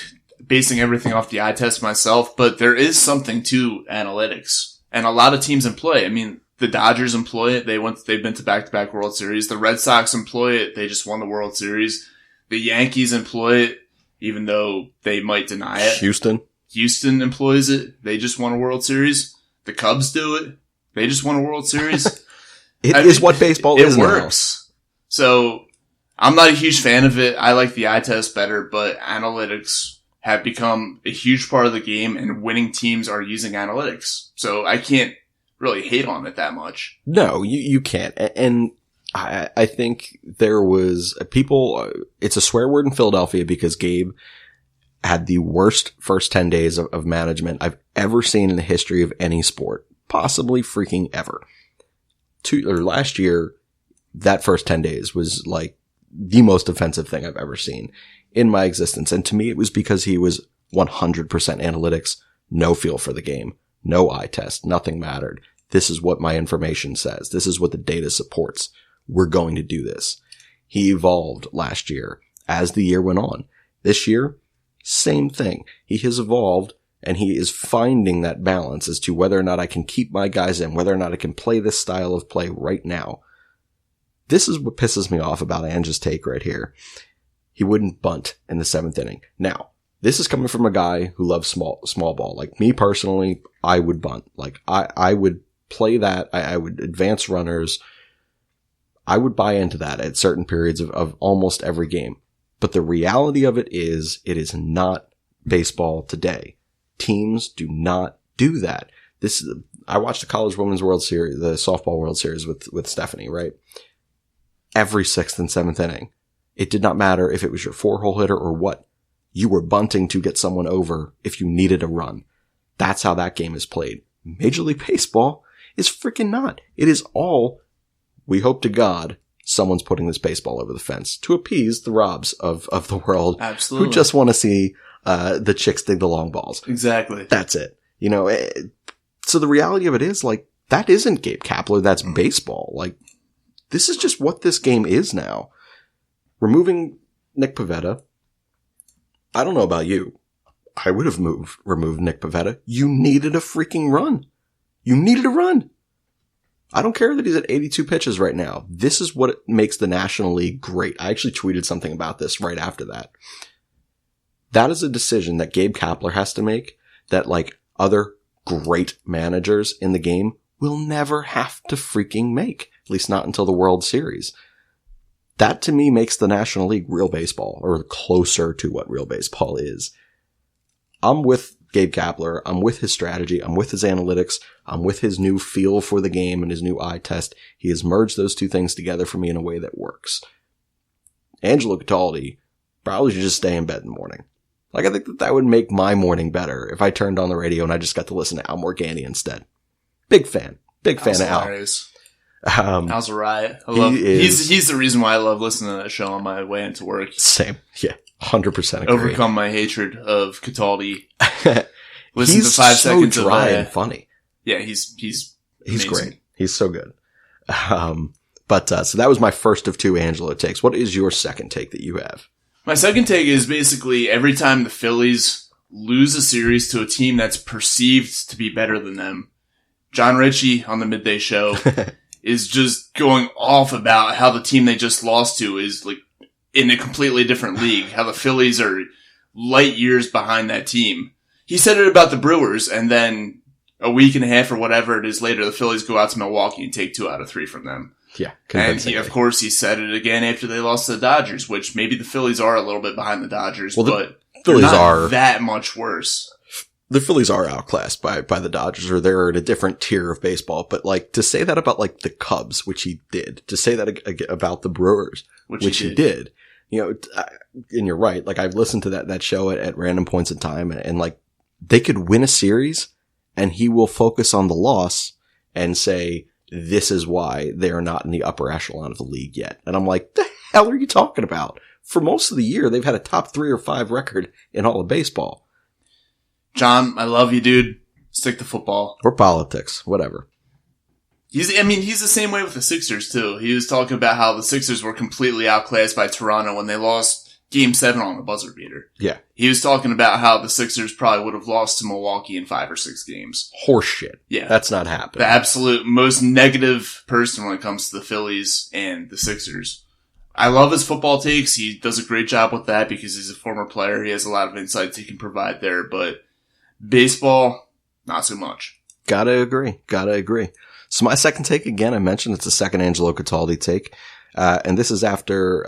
basing everything off the eye test myself, but there is something to analytics. And a lot of teams employ it. I mean, the Dodgers employ it. They've been to back-to-back World Series. The Red Sox employ it. They just won the World Series. The Yankees employ it, even though they might deny it. Houston employs it. They just won a World Series. The Cubs do it. They just won a World Series. It is what baseball is now. It works. So I'm not a huge fan of it. I like the eye test better, but analytics have become a huge part of the game, and winning teams are using analytics. So I can't really hate on it that much. No, you can't. And I think there was people, it's a swear word in Philadelphia because Gabe had the worst first 10 days of management I've ever seen in the history of any sport. Possibly freaking ever. Last year, that first 10 days was like the most offensive thing I've ever seen in my existence. And to me, it was because he was 100% analytics, no feel for the game, no eye test, nothing mattered. This is what my information says. This is what the data supports. We're going to do this. He evolved last year as the year went on. This year, same thing. He has evolved, and he is finding that balance as to whether or not I can keep my guys in, whether or not I can play this style of play right now. This is what pisses me off about Ange's take right here. He wouldn't bunt in the 7th inning. Now, this is coming from a guy who loves small ball. Like me personally, I would bunt. Like I would play that. I would advance runners. I would buy into that at certain periods of almost every game. But the reality of it is not baseball today. Teams do not do that. I watched the College Women's World Series, the softball World Series with Stephanie, right? Every 6th and 7th inning. It did not matter if it was your 4-hole hitter or what. You were bunting to get someone over if you needed a run. That's how that game is played. Major League Baseball is freaking not. It is all, we hope to God, someone's putting this baseball over the fence to appease the Robs of the world. Absolutely. Who just want to see the chicks dig the long balls. Exactly. That's it. So the reality of it is, like, that isn't Gabe Kapler. That's baseball. Like, this is just what this game is now. Removing Nick Pivetta, I don't know about you. I would have removed Nick Pivetta. You needed a freaking run. You needed to run. I don't care that he's at 82 pitches right now. This is what makes the National League great. I actually tweeted something about this right after that. That is a decision that Gabe Kapler has to make that like other great managers in the game will never have to freaking make. At least not until the World Series. That to me makes the National League real baseball, or closer to what real baseball is. I'm with Gabe Kapler. I'm with his strategy. I'm with his analytics. I'm with his new feel for the game and his new eye test. He has merged those two things together for me in a way that works. Angelo Cataldi probably should just stay in bed in the morning. Like, I think that would make my morning better if I turned on the radio and I just got to listen to Al Morganti instead. Big fan. Big fan of Al. Hilarious. Al's a riot. He's the reason why I love listening to that show on my way into work. Same. Yeah. 100% agree. Overcome my hatred of Cataldi. Listen he's to 5 so seconds dry of and funny. Yeah, he's amazing. Great. He's so good. So that was my first of two Angelo takes. What is your second take that you have? My second take is basically every time the Phillies lose a series to a team that's perceived to be better than them, John Ritchie on the midday show is just going off about how the team they just lost to is like in a completely different league, how the Phillies are light years behind that team. He said it about the Brewers, and then a week and a half or whatever it is later, the Phillies go out to Milwaukee and take 2 out of 3 from them. Yeah. And of course, he said it again after they lost to the Dodgers, which maybe the Phillies are a little bit behind the Dodgers, but Phillies they're not are that much worse. The Phillies are outclassed by the Dodgers, or they're in a different tier of baseball. But like, to say that about like the Cubs, which he did, to say that about the Brewers, which he did, you know, and you're right. Like, I've listened to that show at random points in time, and like, they could win a series and he will focus on the loss and say, this is why they are not in the upper echelon of the league yet. And I'm like, the hell are you talking about? For most of the year, they've had a top 3 or 5 record in all of baseball. John, I love you, dude. Stick to football. Or politics, whatever. He's the same way with the Sixers, too. He was talking about how the Sixers were completely outclassed by Toronto when they lost Game 7 on the buzzer beater. Yeah. He was talking about how the Sixers probably would have lost to Milwaukee in 5 or 6 games. Horseshit. Yeah. That's not happening. The absolute most negative person when it comes to the Phillies and the Sixers. I love his football takes. He does a great job with that because he's a former player. He has a lot of insights he can provide there, but baseball, not so much. Gotta agree. So my second take, again, I mentioned it's a second Angelo Cataldi take. And this is after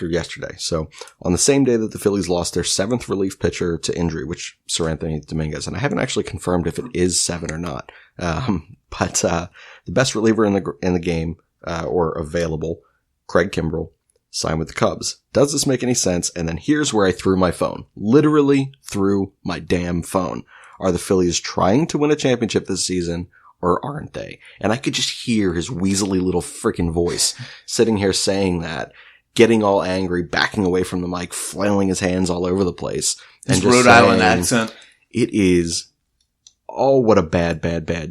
yesterday. So on the same day that the Phillies lost their 7th relief pitcher to injury, which Sir Anthony Dominguez, and I haven't actually confirmed if it is 7 or not. But the best reliever in the game, or available, Craig Kimbrell, signed with the Cubs. Does this make any sense? And then here's where I threw my phone. Literally threw my damn phone. Are the Phillies trying to win a championship this season, or aren't they? And I could just hear his weaselly little freaking voice sitting here saying that, getting all angry, backing away from the mic, flailing his hands all over the place. His Rhode Island accent. It is, what a bad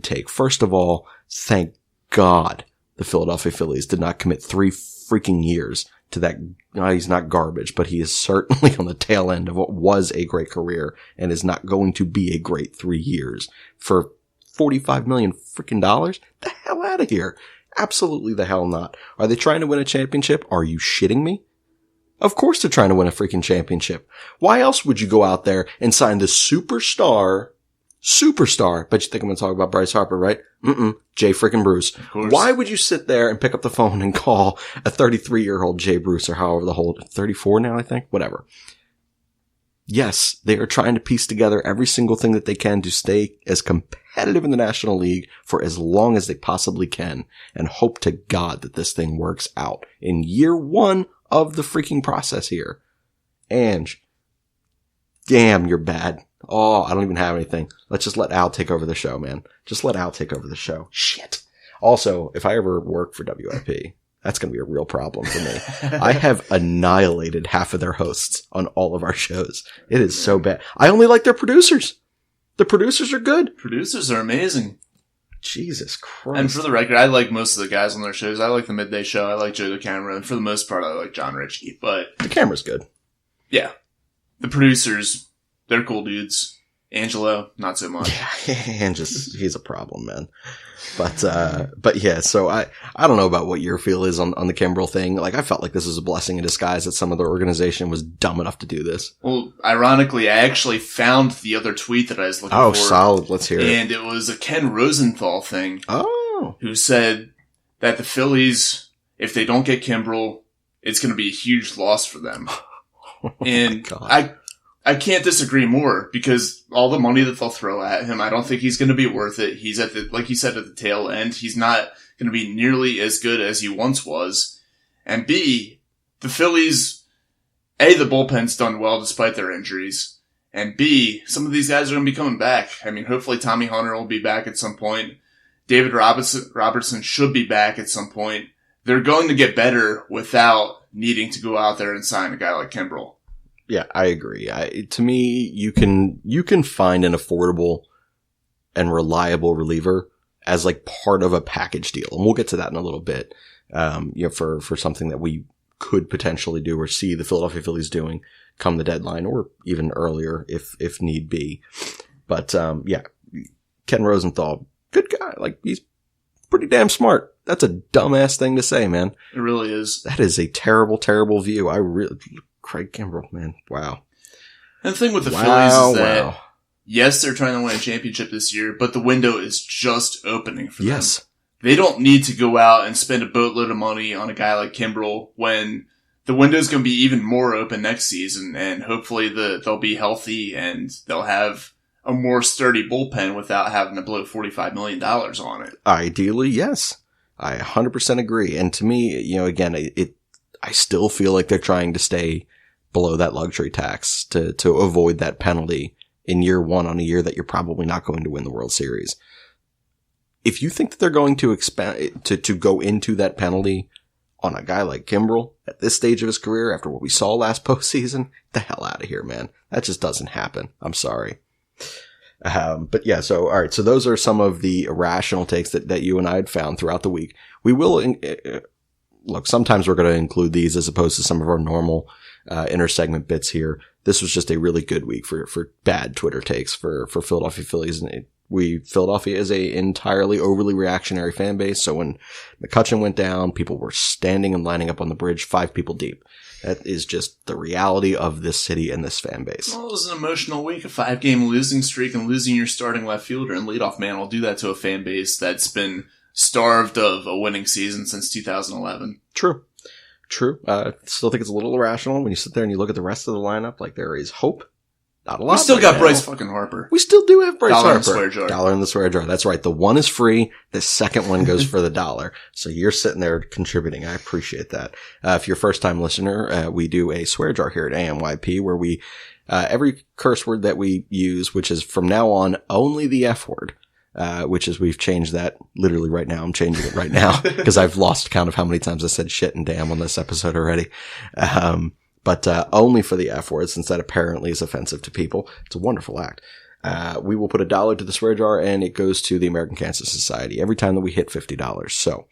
take. First of all, thank God the Philadelphia Phillies did not commit 3 freaking years to that. No, he's not garbage, but he is certainly on the tail end of what was a great career and is not going to be a great 3 years for $45 million freaking dollars? The hell out of here. Absolutely the hell not. Are they trying to win a championship? Are you shitting me? Of course they're trying to win a freaking championship. Why else would you go out there and sign the superstar, but you think I'm going to talk about Bryce Harper, right? Jay freaking Bruce. Why would you sit there and pick up the phone and call a 33-year-old Jay Bruce, or however the whole, 34 now, I think? Whatever. Yes, they are trying to piece together every single thing that they can to stay as competitive in the National League for as long as they possibly can, and hope to God that this thing works out in year 1 of the freaking process here. Ange, damn, you're bad. Oh, I don't even have anything. Let's just let Al take over the show, man. Just let Al take over the show. Shit. Also, if I ever work for WIP, that's going to be a real problem for me. I have annihilated half of their hosts on all of our shows. It is so bad. I only like their producers. The producers are good. Producers are amazing. Jesus Christ. And for the record, I like most of the guys on their shows. I like the Midday Show. I like Joe the Camera. And for the most part, I like John Ritchie. But the camera's good. Yeah. The producers, they're cool dudes. Angelo, not so much. Yeah, and he's a problem, man. But yeah, so I don't know about what your feel is on the Kimbrel thing. Like, I felt like this was a blessing in disguise that some of the organization was dumb enough to do this. Well, ironically, I actually found the other tweet that I was looking for. Oh, solid. Let's hear it. And it was a Ken Rosenthal thing. Oh. Who said that the Phillies, if they don't get Kimbrel, it's going to be a huge loss for them. And I can't disagree more, because all the money that they'll throw at him, I don't think he's going to be worth it. He's at the, like you said, at the tail end. He's not going to be nearly as good as he once was. And B, the Phillies, A, the bullpen's done well despite their injuries. And B, some of these guys are going to be coming back. I mean, hopefully Tommy Hunter will be back at some point. David Robertson should be back at some point. They're going to get better without needing to go out there and sign a guy like Kimbrel. Yeah, I agree. To me, you can find an affordable and reliable reliever as like part of a package deal. And we'll get to that in a little bit. For something that we could potentially do or see the Philadelphia Phillies doing come the deadline, or even earlier if need be. But, Ken Rosenthal, good guy. Like, he's pretty damn smart. That's a dumbass thing to say, man. It really is. That is a terrible, terrible view. Craig Kimbrel, man. Wow. And the thing with the Phillies is that, yes, they're trying to win a championship this year, but the window is just opening for them. Yes. They don't need to go out and spend a boatload of money on a guy like Kimbrel when the window's going to be even more open next season, and hopefully they'll be healthy and they'll have a more sturdy bullpen without having to blow $45 million on it. Ideally, yes. I 100% agree. And to me, again, I still feel like they're trying to stay below that luxury tax to avoid that penalty in year one on a year that you're probably not going to win the World Series. If you think that they're going to expand to go into that penalty on a guy like Kimbrel at this stage of his career after what we saw last postseason, get the hell out of here, man. That just doesn't happen. I'm sorry. But yeah, so, all right. So those are some of the irrational takes that you and I had found throughout the week. We will, look, sometimes we're going to include these as opposed to some of our normal, inter-segment bits here. This was just a really good week for bad Twitter takes for Philadelphia Phillies. And Philadelphia is a entirely overly reactionary fan base. So when McCutchen went down, people were standing and lining up on the bridge, 5 people deep. That is just the reality of this city and this fan base. Well, it was an emotional week, a 5-game losing streak, and losing your starting left fielder and leadoff man will do that to a fan base that's been starved of a winning season since 2011. True. Still think it's a little irrational when you sit there and you look at the rest of the lineup. Like, there is hope. Not a lot. We still got Bryce fucking Harper. We still do have Bryce Harper. $1 in the swear jar. $1 in the swear jar. That's right. The one is free. The second one goes for the $1. So you're sitting there contributing. I appreciate that. If you're a first time listener, we do a swear jar here at AMYP where we, every curse word that we use, which is from now on only the F word, which is we've changed that literally right now. I'm changing it right now because I've lost count of how many times I said shit and damn on this episode already. But only for the F word, since that apparently is offensive to people. It's a wonderful act. We will put $1 to the swear jar, and it goes to the American Cancer Society every time that we hit $50. So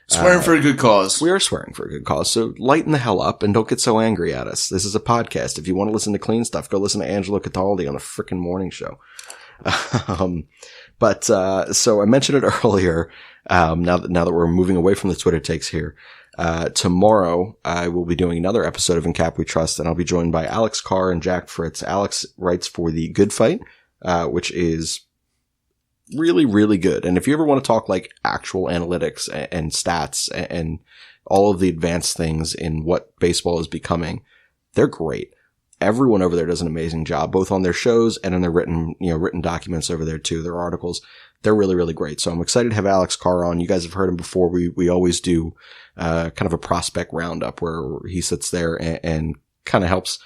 swearing for a good cause. We are swearing for a good cause. So lighten the hell up and don't get so angry at us. This is a podcast. If you want to listen to clean stuff, go listen to Angelo Cataldi on a freaking morning show. So I mentioned it earlier. Now that we're moving away from the Twitter takes here. Tomorrow I will be doing another episode of In Kap We Trust, and I'll be joined by Alex Carr and Jack Fritz. Alex writes for The Good Fight, which is really, really good. And if you ever want to talk like actual analytics and stats and all of the advanced things in what baseball is becoming, they're great. Everyone over there does an amazing job, both on their shows and in their written documents over there too, their articles. They're really, really great. So I'm excited to have Alex Carr on. You guys have heard him before. We always do, kind of a prospect roundup where he sits there and kind of helps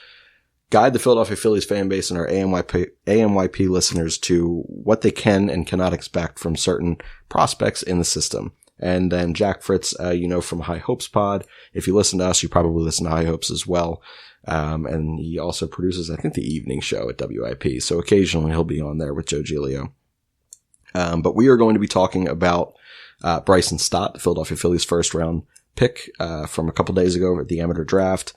guide the Philadelphia Phillies fan base and our AMYP listeners to what they can and cannot expect from certain prospects in the system. And then Jack Fritz, from High Hopes Pod. If you listen to us, you probably listen to High Hopes as well. And he also produces, I think, the evening show at WIP. So occasionally he'll be on there with Joe Giglio. But we are going to be talking about Bryson Stott, the Philadelphia Phillies first round pick from a couple days ago at the amateur draft.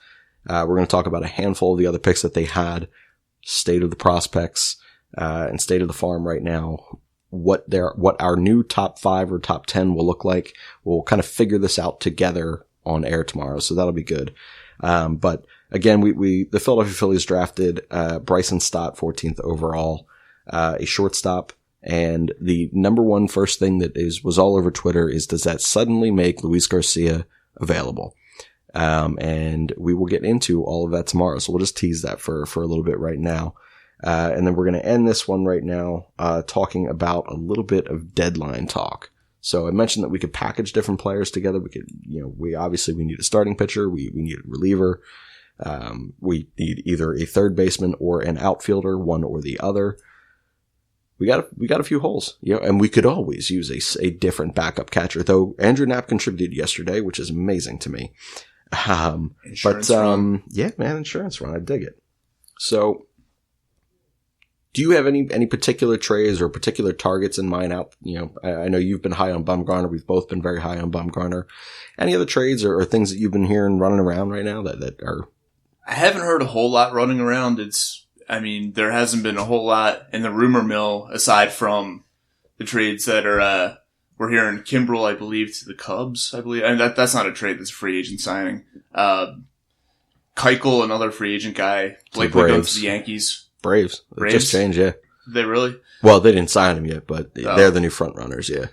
We're going to talk about a handful of the other picks that they had, state of the prospects, and State of the Farm right now, what our new top 5 or top 10 will look like. We'll kind of figure this out together on air tomorrow, so that'll be good. But again, the Philadelphia Phillies drafted Bryson Stott 14th overall, a shortstop. And the number one first thing that was all over Twitter is, does that suddenly make Luis Garcia available? And we will get into all of that tomorrow. So we'll just tease that for a little bit right now. And then we're going to end this one right now, talking about a little bit of deadline talk. So I mentioned that we could package different players together. We could, we need a starting pitcher. We need a reliever. We need either a third baseman or an outfielder, one or the other. We got a few holes, and we could always use a different backup catcher, though Andrew Knapp contributed yesterday, which is amazing to me. Insurance run. Yeah, man, insurance run. I dig it. So, do you have any particular trades or particular targets in mind out? I know you've been high on Bumgarner. We've both been very high on Bumgarner. Any other trades or things that you've been hearing running around right now that are? I haven't heard a whole lot running around. There hasn't been a whole lot in the rumor mill aside from the trades that are, we're hearing Kimbrel, I believe, to the Cubs, I believe. And that's not a trade, that's a free agent signing. Keuchel, another free agent guy. Blake going to the Yankees. Braves. Braves? Just changed, yeah. They really? Well, they didn't sign him yet, but they're the new front runners, yeah.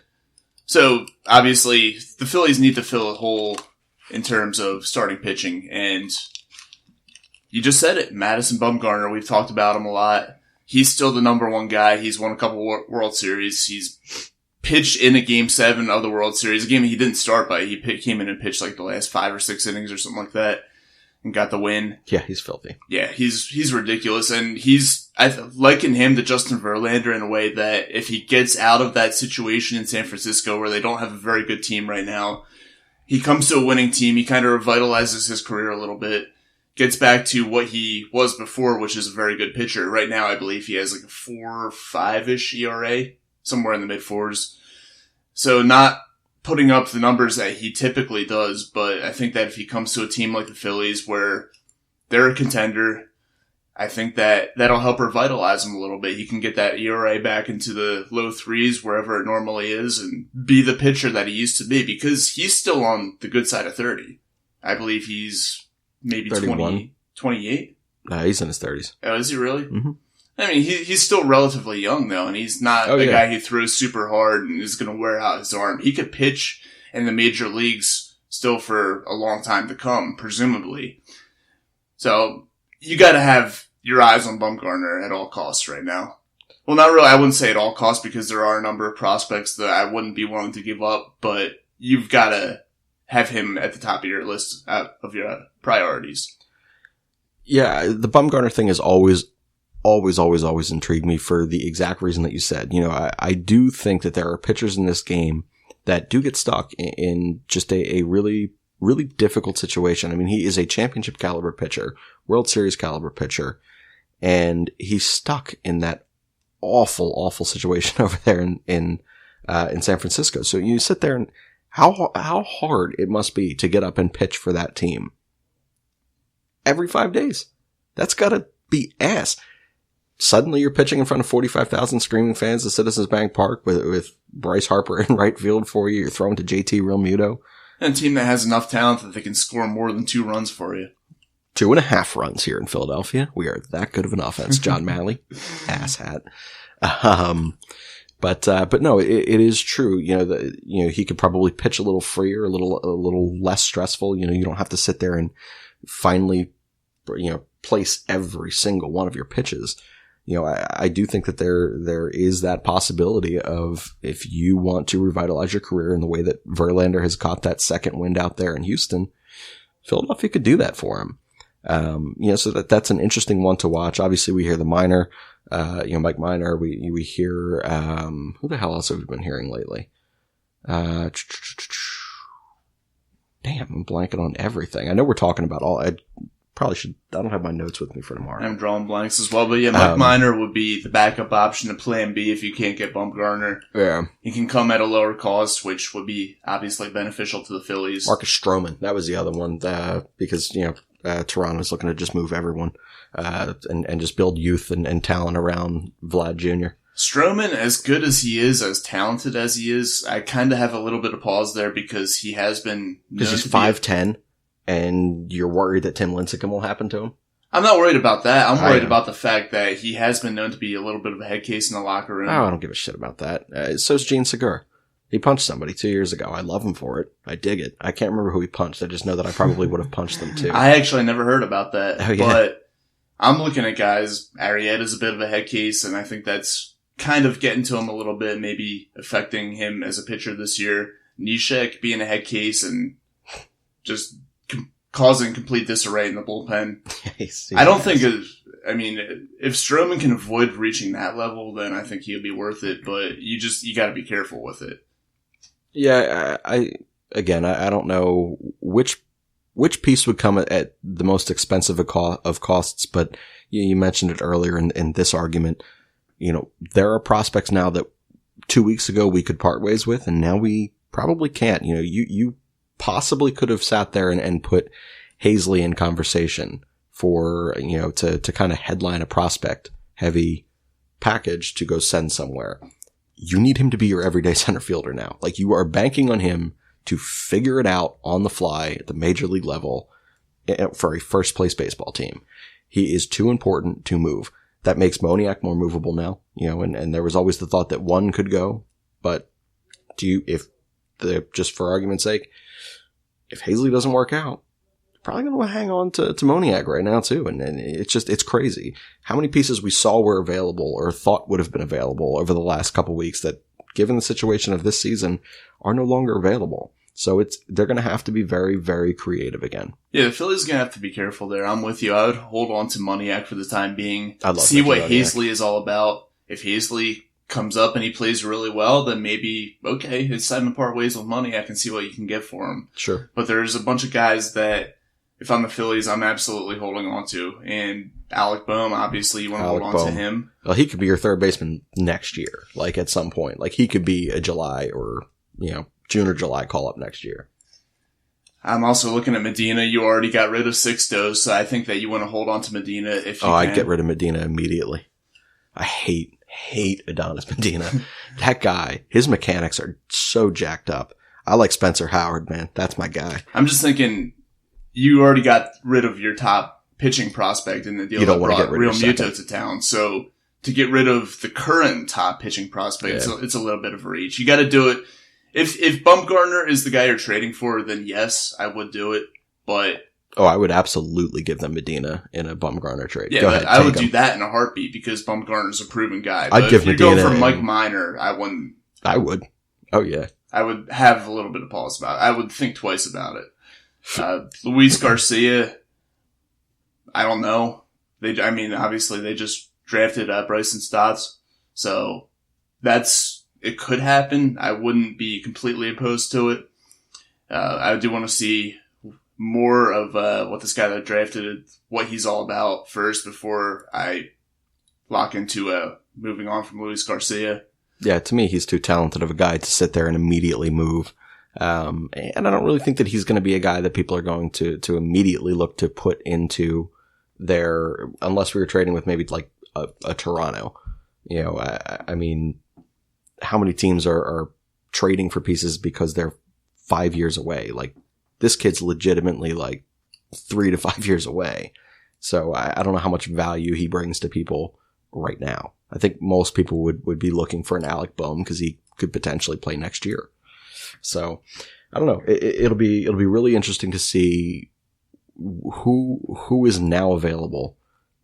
So, obviously, the Phillies need to fill a hole in terms of starting pitching, and you just said it. Madison Bumgarner, we've talked about him a lot. He's still the number one guy. He's won a couple World Series. He's pitched in a Game 7 of the World Series, a game he didn't start by. He came in and pitched like the last 5 or 6 innings or something like that and got the win. Yeah, he's filthy. Yeah, he's ridiculous. And I liken him to Justin Verlander in a way that if he gets out of that situation in San Francisco where they don't have a very good team right now, he comes to a winning team. He kind of revitalizes his career a little bit. Gets back to what he was before, which is a very good pitcher. Right now, I believe he has like a 4.5-ish ERA, somewhere in the mid-4s. So not putting up the numbers that he typically does, but I think that if he comes to a team like the Phillies where they're a contender, I think that that'll help revitalize him a little bit. He can get that ERA back into the low 3s, wherever it normally is, and be the pitcher that he used to be, because he's still on the good side of 30. I believe he's maybe 20, 28? No, he's in his 30s. Oh, is he really? Mm-hmm. I mean, he's still relatively young, though, and he's not guy who throws super hard and is going to wear out his arm. He could pitch in the major leagues still for a long time to come, presumably. So, you got to have your eyes on Bumgarner at all costs right now. Well, not really. I wouldn't say at all costs, because there are a number of prospects that I wouldn't be willing to give up, but you've got to have him at the top of your list of your priorities. Yeah, the Bumgarner thing has always intrigued me for the exact reason that you said. I do think that there are pitchers in this game that do get stuck in just a really, really difficult situation. I mean, he is a championship caliber pitcher, World Series caliber pitcher, and he's stuck in that awful, awful situation over there in San Francisco. So you sit there and how hard it must be to get up and pitch for that team every 5 days. That's gotta be ass. Suddenly you're pitching in front of 45,000 screaming fans at Citizens Bank Park with Bryce Harper in right field for you. You're throwing to JT Realmuto. And a team that has enough talent that they can score more than 2 runs for you. 2.5 runs here in Philadelphia. We are that good of an offense, John Malley. Asshat. But no, it is true. He could probably pitch a little freer, a little less stressful. You don't have to sit there and finally, place every single one of your pitches. I do think that there is that possibility of, if you want to revitalize your career in the way that Verlander has caught that second wind out there in Houston, Philadelphia could do that for him. So that's an interesting one to watch. Obviously we hear the Minor, Mike Minor. We hear, who the hell else have we been hearing lately? Damn, I'm blanking on everything. I know we're talking about I don't have my notes with me for tomorrow. I'm drawing blanks as well, but yeah, Mike Minor would be the backup option to plan B if you can't get Bumgarner. Yeah. He can come at a lower cost, which would be obviously beneficial to the Phillies. Marcus Stroman, that was the other one, because, Toronto's looking to just move everyone. and just build youth and talent around Vlad Jr. Stroman, as good as he is, as talented as he is, I kind of have a little bit of pause there because he has been because he's 5'10", and you're worried that Tim Lincecum will happen to him. I'm not worried about that. I'm worried about the fact that he has been known to be a little bit of a head case in the locker room. Oh, I don't give a shit about that. So's Gene Segura. He punched somebody 2 years ago. I love him for it. I dig it. I can't remember who he punched. I just know that I probably would have punched them too. I actually never heard about that. Oh, yeah. But I'm looking at guys. Arrieta's a bit of a head case, and I think that's kind of getting to him a little bit, maybe affecting him as a pitcher this year. Neshek being a head case and just causing complete disarray in the bullpen. I don't think if Stroman can avoid reaching that level, then I think he'll be worth it, but you got to be careful with it. Yeah, I don't know which piece would come at the most expensive of costs, but you mentioned it earlier in this argument. There are prospects now that 2 weeks ago we could part ways with, and now we probably can't. You possibly could have sat there and put Hazley in conversation for, to kind of headline a prospect heavy package to go send somewhere. You need him to be your everyday center fielder now. Like, you are banking on him to figure it out on the fly at the major league level for a first place baseball team. He is too important to move. That makes Moniak more movable now, and there was always the thought that one could go, but just for argument's sake, if Hazley doesn't work out, you're probably going to hang on to Moniak right now too. And it's crazy how many pieces we saw were available or thought would have been available over the last couple weeks that, given the situation of this season, are no longer available. So they're going to have to be very, very creative again. Yeah, the Phillies going to have to be careful there. I'm with you. I would hold on to Moniak for the time being. I love see what Hazley is all about. If Hazley comes up and he plays really well, then maybe, okay, it's time to part ways with Moniak and see what you can get for him. Sure. But there's a bunch of guys that, if I'm the Phillies, I'm absolutely holding on to. And Alec Boehm, obviously, you want to hold on to him. Well, he could be your third baseman next year, like at some point. Like, he could be a July or, June or July call-up next year. I'm also looking at Medina. You already got rid of Sixto, so I think that you want to hold on to Medina if you can. I'd get rid of Medina immediately. I hate Adonis Medina. That guy, his mechanics are so jacked up. I like Spencer Howard, man. That's my guy. I'm just thinking, you already got rid of your top pitching prospect in the deal that brought Real Muto to town. So to get rid of the current top pitching prospect, it's a little bit of a reach. You got to do it. If Bumgarner is the guy you're trading for, then yes, I would do it. But I would absolutely give them Medina in a Bumgarner trade. Yeah, Go ahead, I would do that in a heartbeat because Bumgarner's a proven guy. I'd give Medina. If you're going for Mike Minor, I wouldn't. I would. Oh yeah. I would have a little bit of pause about it. I would think twice about it. Luis Garcia, I don't know. Obviously they just drafted Bryson Stotts, so it could happen. I wouldn't be completely opposed to it. I do want to see more of what this guy that drafted, what he's all about first before I lock into moving on from Luis Garcia. Yeah, to me, he's too talented of a guy to sit there and immediately move. And I don't really think that he's going to be a guy that people are going to immediately look to put into unless we were trading with maybe like a Toronto. How many teams are trading for pieces because they're 5 years away? Like, this kid's legitimately like 3 to 5 years away. So I don't know how much value he brings to people right now. I think most people would be looking for an Alec Boehm because he could potentially play next year. So I don't know. It'll be really interesting to see who is now available,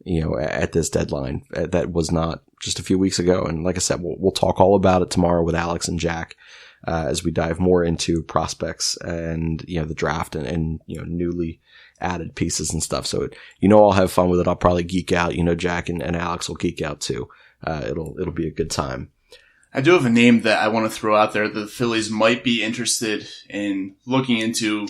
at this deadline that was not just a few weeks ago. And like I said, we'll talk all about it tomorrow with Alex and Jack as we dive more into prospects and the draft and newly added pieces and stuff. So I'll have fun with it. I'll probably geek out. Jack and Alex will geek out too. It'll be a good time. I do have a name that I want to throw out there that the Phillies might be interested in looking into.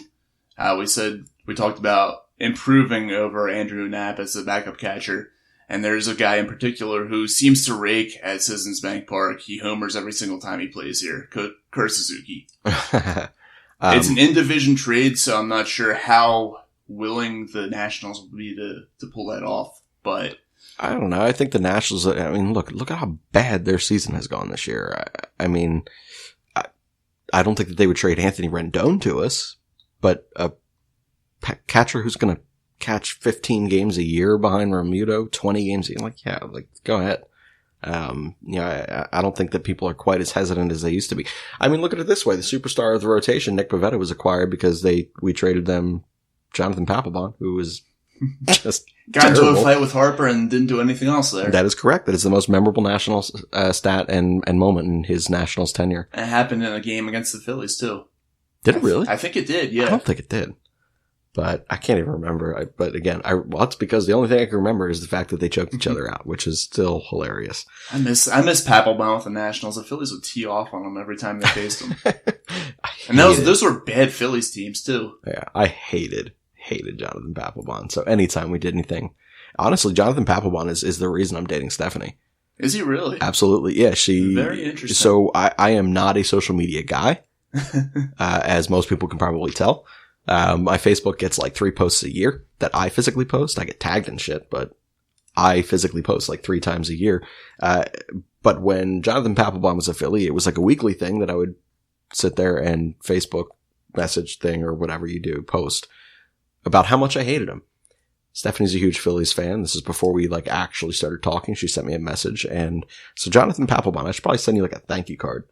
We talked about improving over Andrew Knapp as the backup catcher. And there's a guy in particular who seems to rake at Citizens Bank Park. He homers every single time he plays here. Kurt Suzuki. It's an in-division trade, so I'm not sure how willing the Nationals will be to pull that off. but I don't know. I think the Nationals, I mean, look at how bad their season has gone this year. I mean, I don't think that they would trade Anthony Rendon to us, but a catcher who's going to catch 15 games a year behind Realmuto, 20 games a year, like, yeah, like, go ahead. I don't think that people are quite as hesitant as they used to be. I mean, look at it this way. The superstar of the rotation, Nick Pivetta, was acquired because we traded them Jonathan Papelbon, who was just got terrible. into a fight with Harper and didn't do anything else there. That is correct. That is the most memorable Nationals stat and moment in his Nationals tenure. It happened in a game against the Phillies, too. Did it really? I think it did, yeah. I don't think it did. But I can't even remember. But again, it's because the only thing I can remember is the fact that they choked each other out, which is still hilarious. I miss Papelbon with the Nationals. The Phillies would tee off on them every time they faced them. And those were bad Phillies teams, too. Yeah, I hated Jonathan Papelbon. So anytime we did anything, honestly, Jonathan Papelbon is the reason I'm dating Stephanie. Is he really? Absolutely. Yeah, Very interesting. So I am not a social media guy, as most people can probably tell. My Facebook gets like 3 posts a year that I physically post. I get tagged and shit, but I physically post like 3 times a year. But when Jonathan Papelbon was a Philly, it was like a weekly thing that I would sit there and Facebook message thing or whatever you do, post about how much I hated him. Stephanie's a huge Phillies fan. This is before we like actually started talking. She sent me a message. And so Jonathan Papelbon, I should probably send you like a thank you card.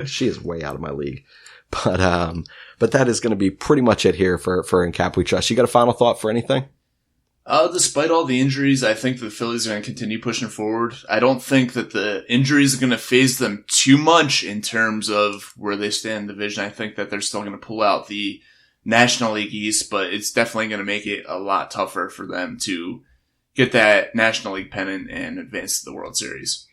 She is way out of my league. But that is going to be pretty much it here for In Kap We Trust. You got a final thought for anything? Despite all the injuries, I think the Phillies are going to continue pushing forward. I don't think that the injuries are going to phase them too much in terms of where they stand in the division. I think that they're still going to pull out the National League East, but it's definitely going to make it a lot tougher for them to get that National League pennant and advance to the World Series.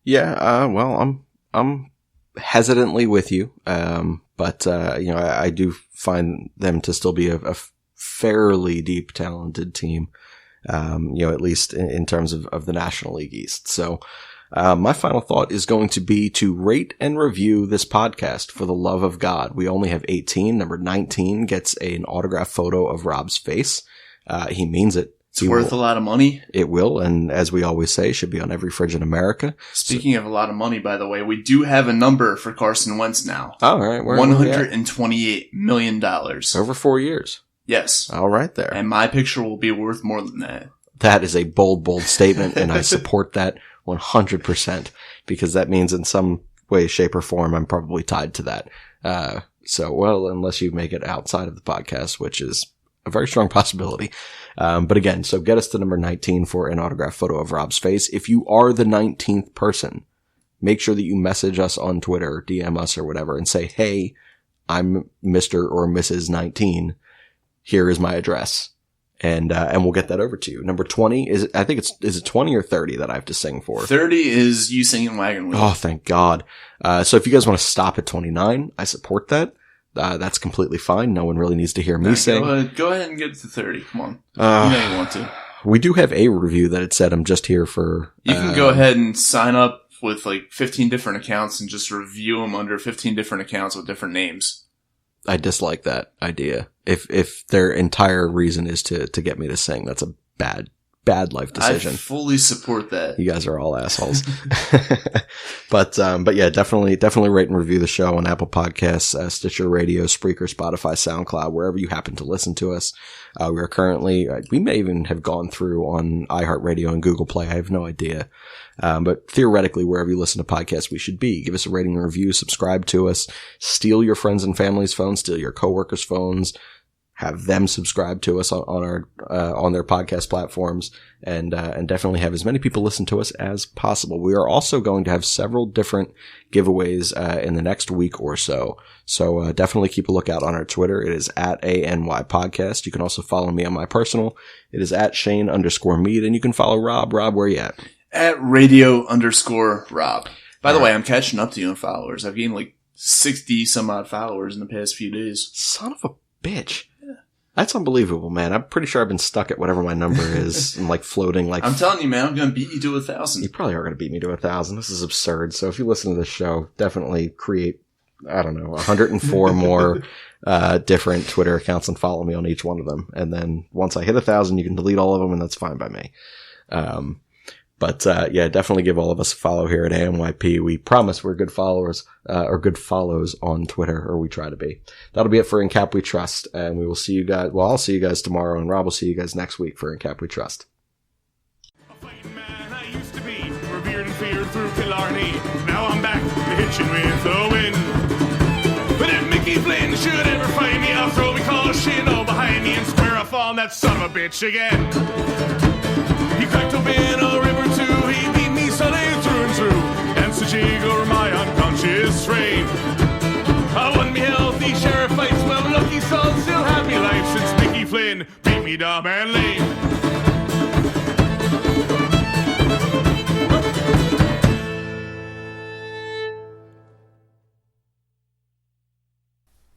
Yeah, well, I'm hesitantly with you, but I do find them to still be a fairly deep, talented team, at least in terms of the National League East. So my final thought is going to be to rate and review this podcast for the love of God. We only have 18. Number 19 gets an autographed photo of Rob's face. He means it. It's worth a lot of money. It will, and as we always say, should be on every fridge in America. Speaking of a lot of money, by the way, we do have a number for Carson Wentz now. All right. $128 million. Over 4 years. Yes. All right there. And my picture will be worth more than that. That is a bold statement, and I support that 100%, because that means in some way, shape, or form, I'm probably tied to that. Unless you make it outside of the podcast, which is a very strong possibility. But again, so get us to number 19 for an autographed photo of Rob's face. If you are the 19th person, make sure that you message us on Twitter or DM us or whatever and say, hey, I'm Mr. or Mrs. 19. Here is my address. And we'll get that over to you. Number 20 is it 20 or 30 that I have to sing for? 30 is you singing Wagon Wheel. Oh, thank God. So if you guys want to stop at 29, I support that. That's completely fine. No one really needs to hear me sing. Go ahead and get to 30. Come on. You know you want to. We do have a review that it said I'm just here for... You can go ahead and sign up with like 15 different accounts and just review them under 15 different accounts with different names. I dislike that idea. If their entire reason is to get me to sing, that's a bad life decision. I fully support that. You guys are all assholes. But yeah, definitely rate and review the show on Apple Podcasts, Stitcher Radio, Spreaker, Spotify, SoundCloud, wherever you happen to listen to us. We are currently, we may even have gone through on iHeartRadio and Google Play. I have no idea. But theoretically, wherever you listen to podcasts, we should be. Give us a rating and review, subscribe to us, steal your friends and family's phones, steal your coworkers' phones, have them subscribe to us on their podcast platforms, and definitely have as many people listen to us as possible. We are also going to have several different giveaways in the next week or so. So definitely keep a lookout on our Twitter. It is at ANY Podcast. You can also follow me on my personal. It is at Shane_Mead, and you can follow Rob. Rob, where are you at? At Radio_Rob. By the way, I'm catching up to you in followers. I've gained like 60 some odd followers in the past few days. Son of a bitch. That's unbelievable, man. I'm pretty sure I've been stuck at whatever my number is and like floating like... I'm telling you, man, I'm going to beat you to 1,000. You probably are going to beat me to 1,000. This is absurd. So if you listen to this show, definitely create I don't know, 104 more different Twitter accounts and follow me on each one of them. And then once I hit 1,000, you can delete all of them, and that's fine by me. But yeah, definitely give all of us a follow here at AMYP. We promise we're good followers, or good follows on Twitter, or we try to be. That'll be it for In Kap We Trust. And we will see you guys. Well, I'll see you guys tomorrow, and Rob will see you guys next week for In Kap We Trust. A fighting man I used to be, revered and feared through Killarney. Now I'm back to hitching with a win. But if Mickey Flynn should ever find me, I'll throw me caution all behind me and square off on that son of a bitch again. He cracked open a river too, he beat me Sunday through and through, danced a jig over my unconscious frame. I won me healthy sheriff fights, well lucky soul still had me life since Mickey Flynn beat me dumb and lame.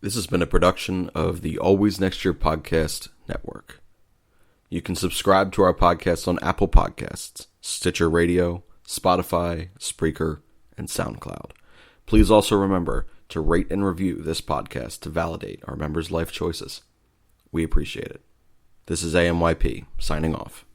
This has been a production of the Always Next Year Podcast Network. You can subscribe to our podcast on Apple Podcasts, Stitcher Radio, Spotify, Spreaker, and SoundCloud. Please also remember to rate and review this podcast to validate our members' life choices. We appreciate it. This is AMYP, signing off.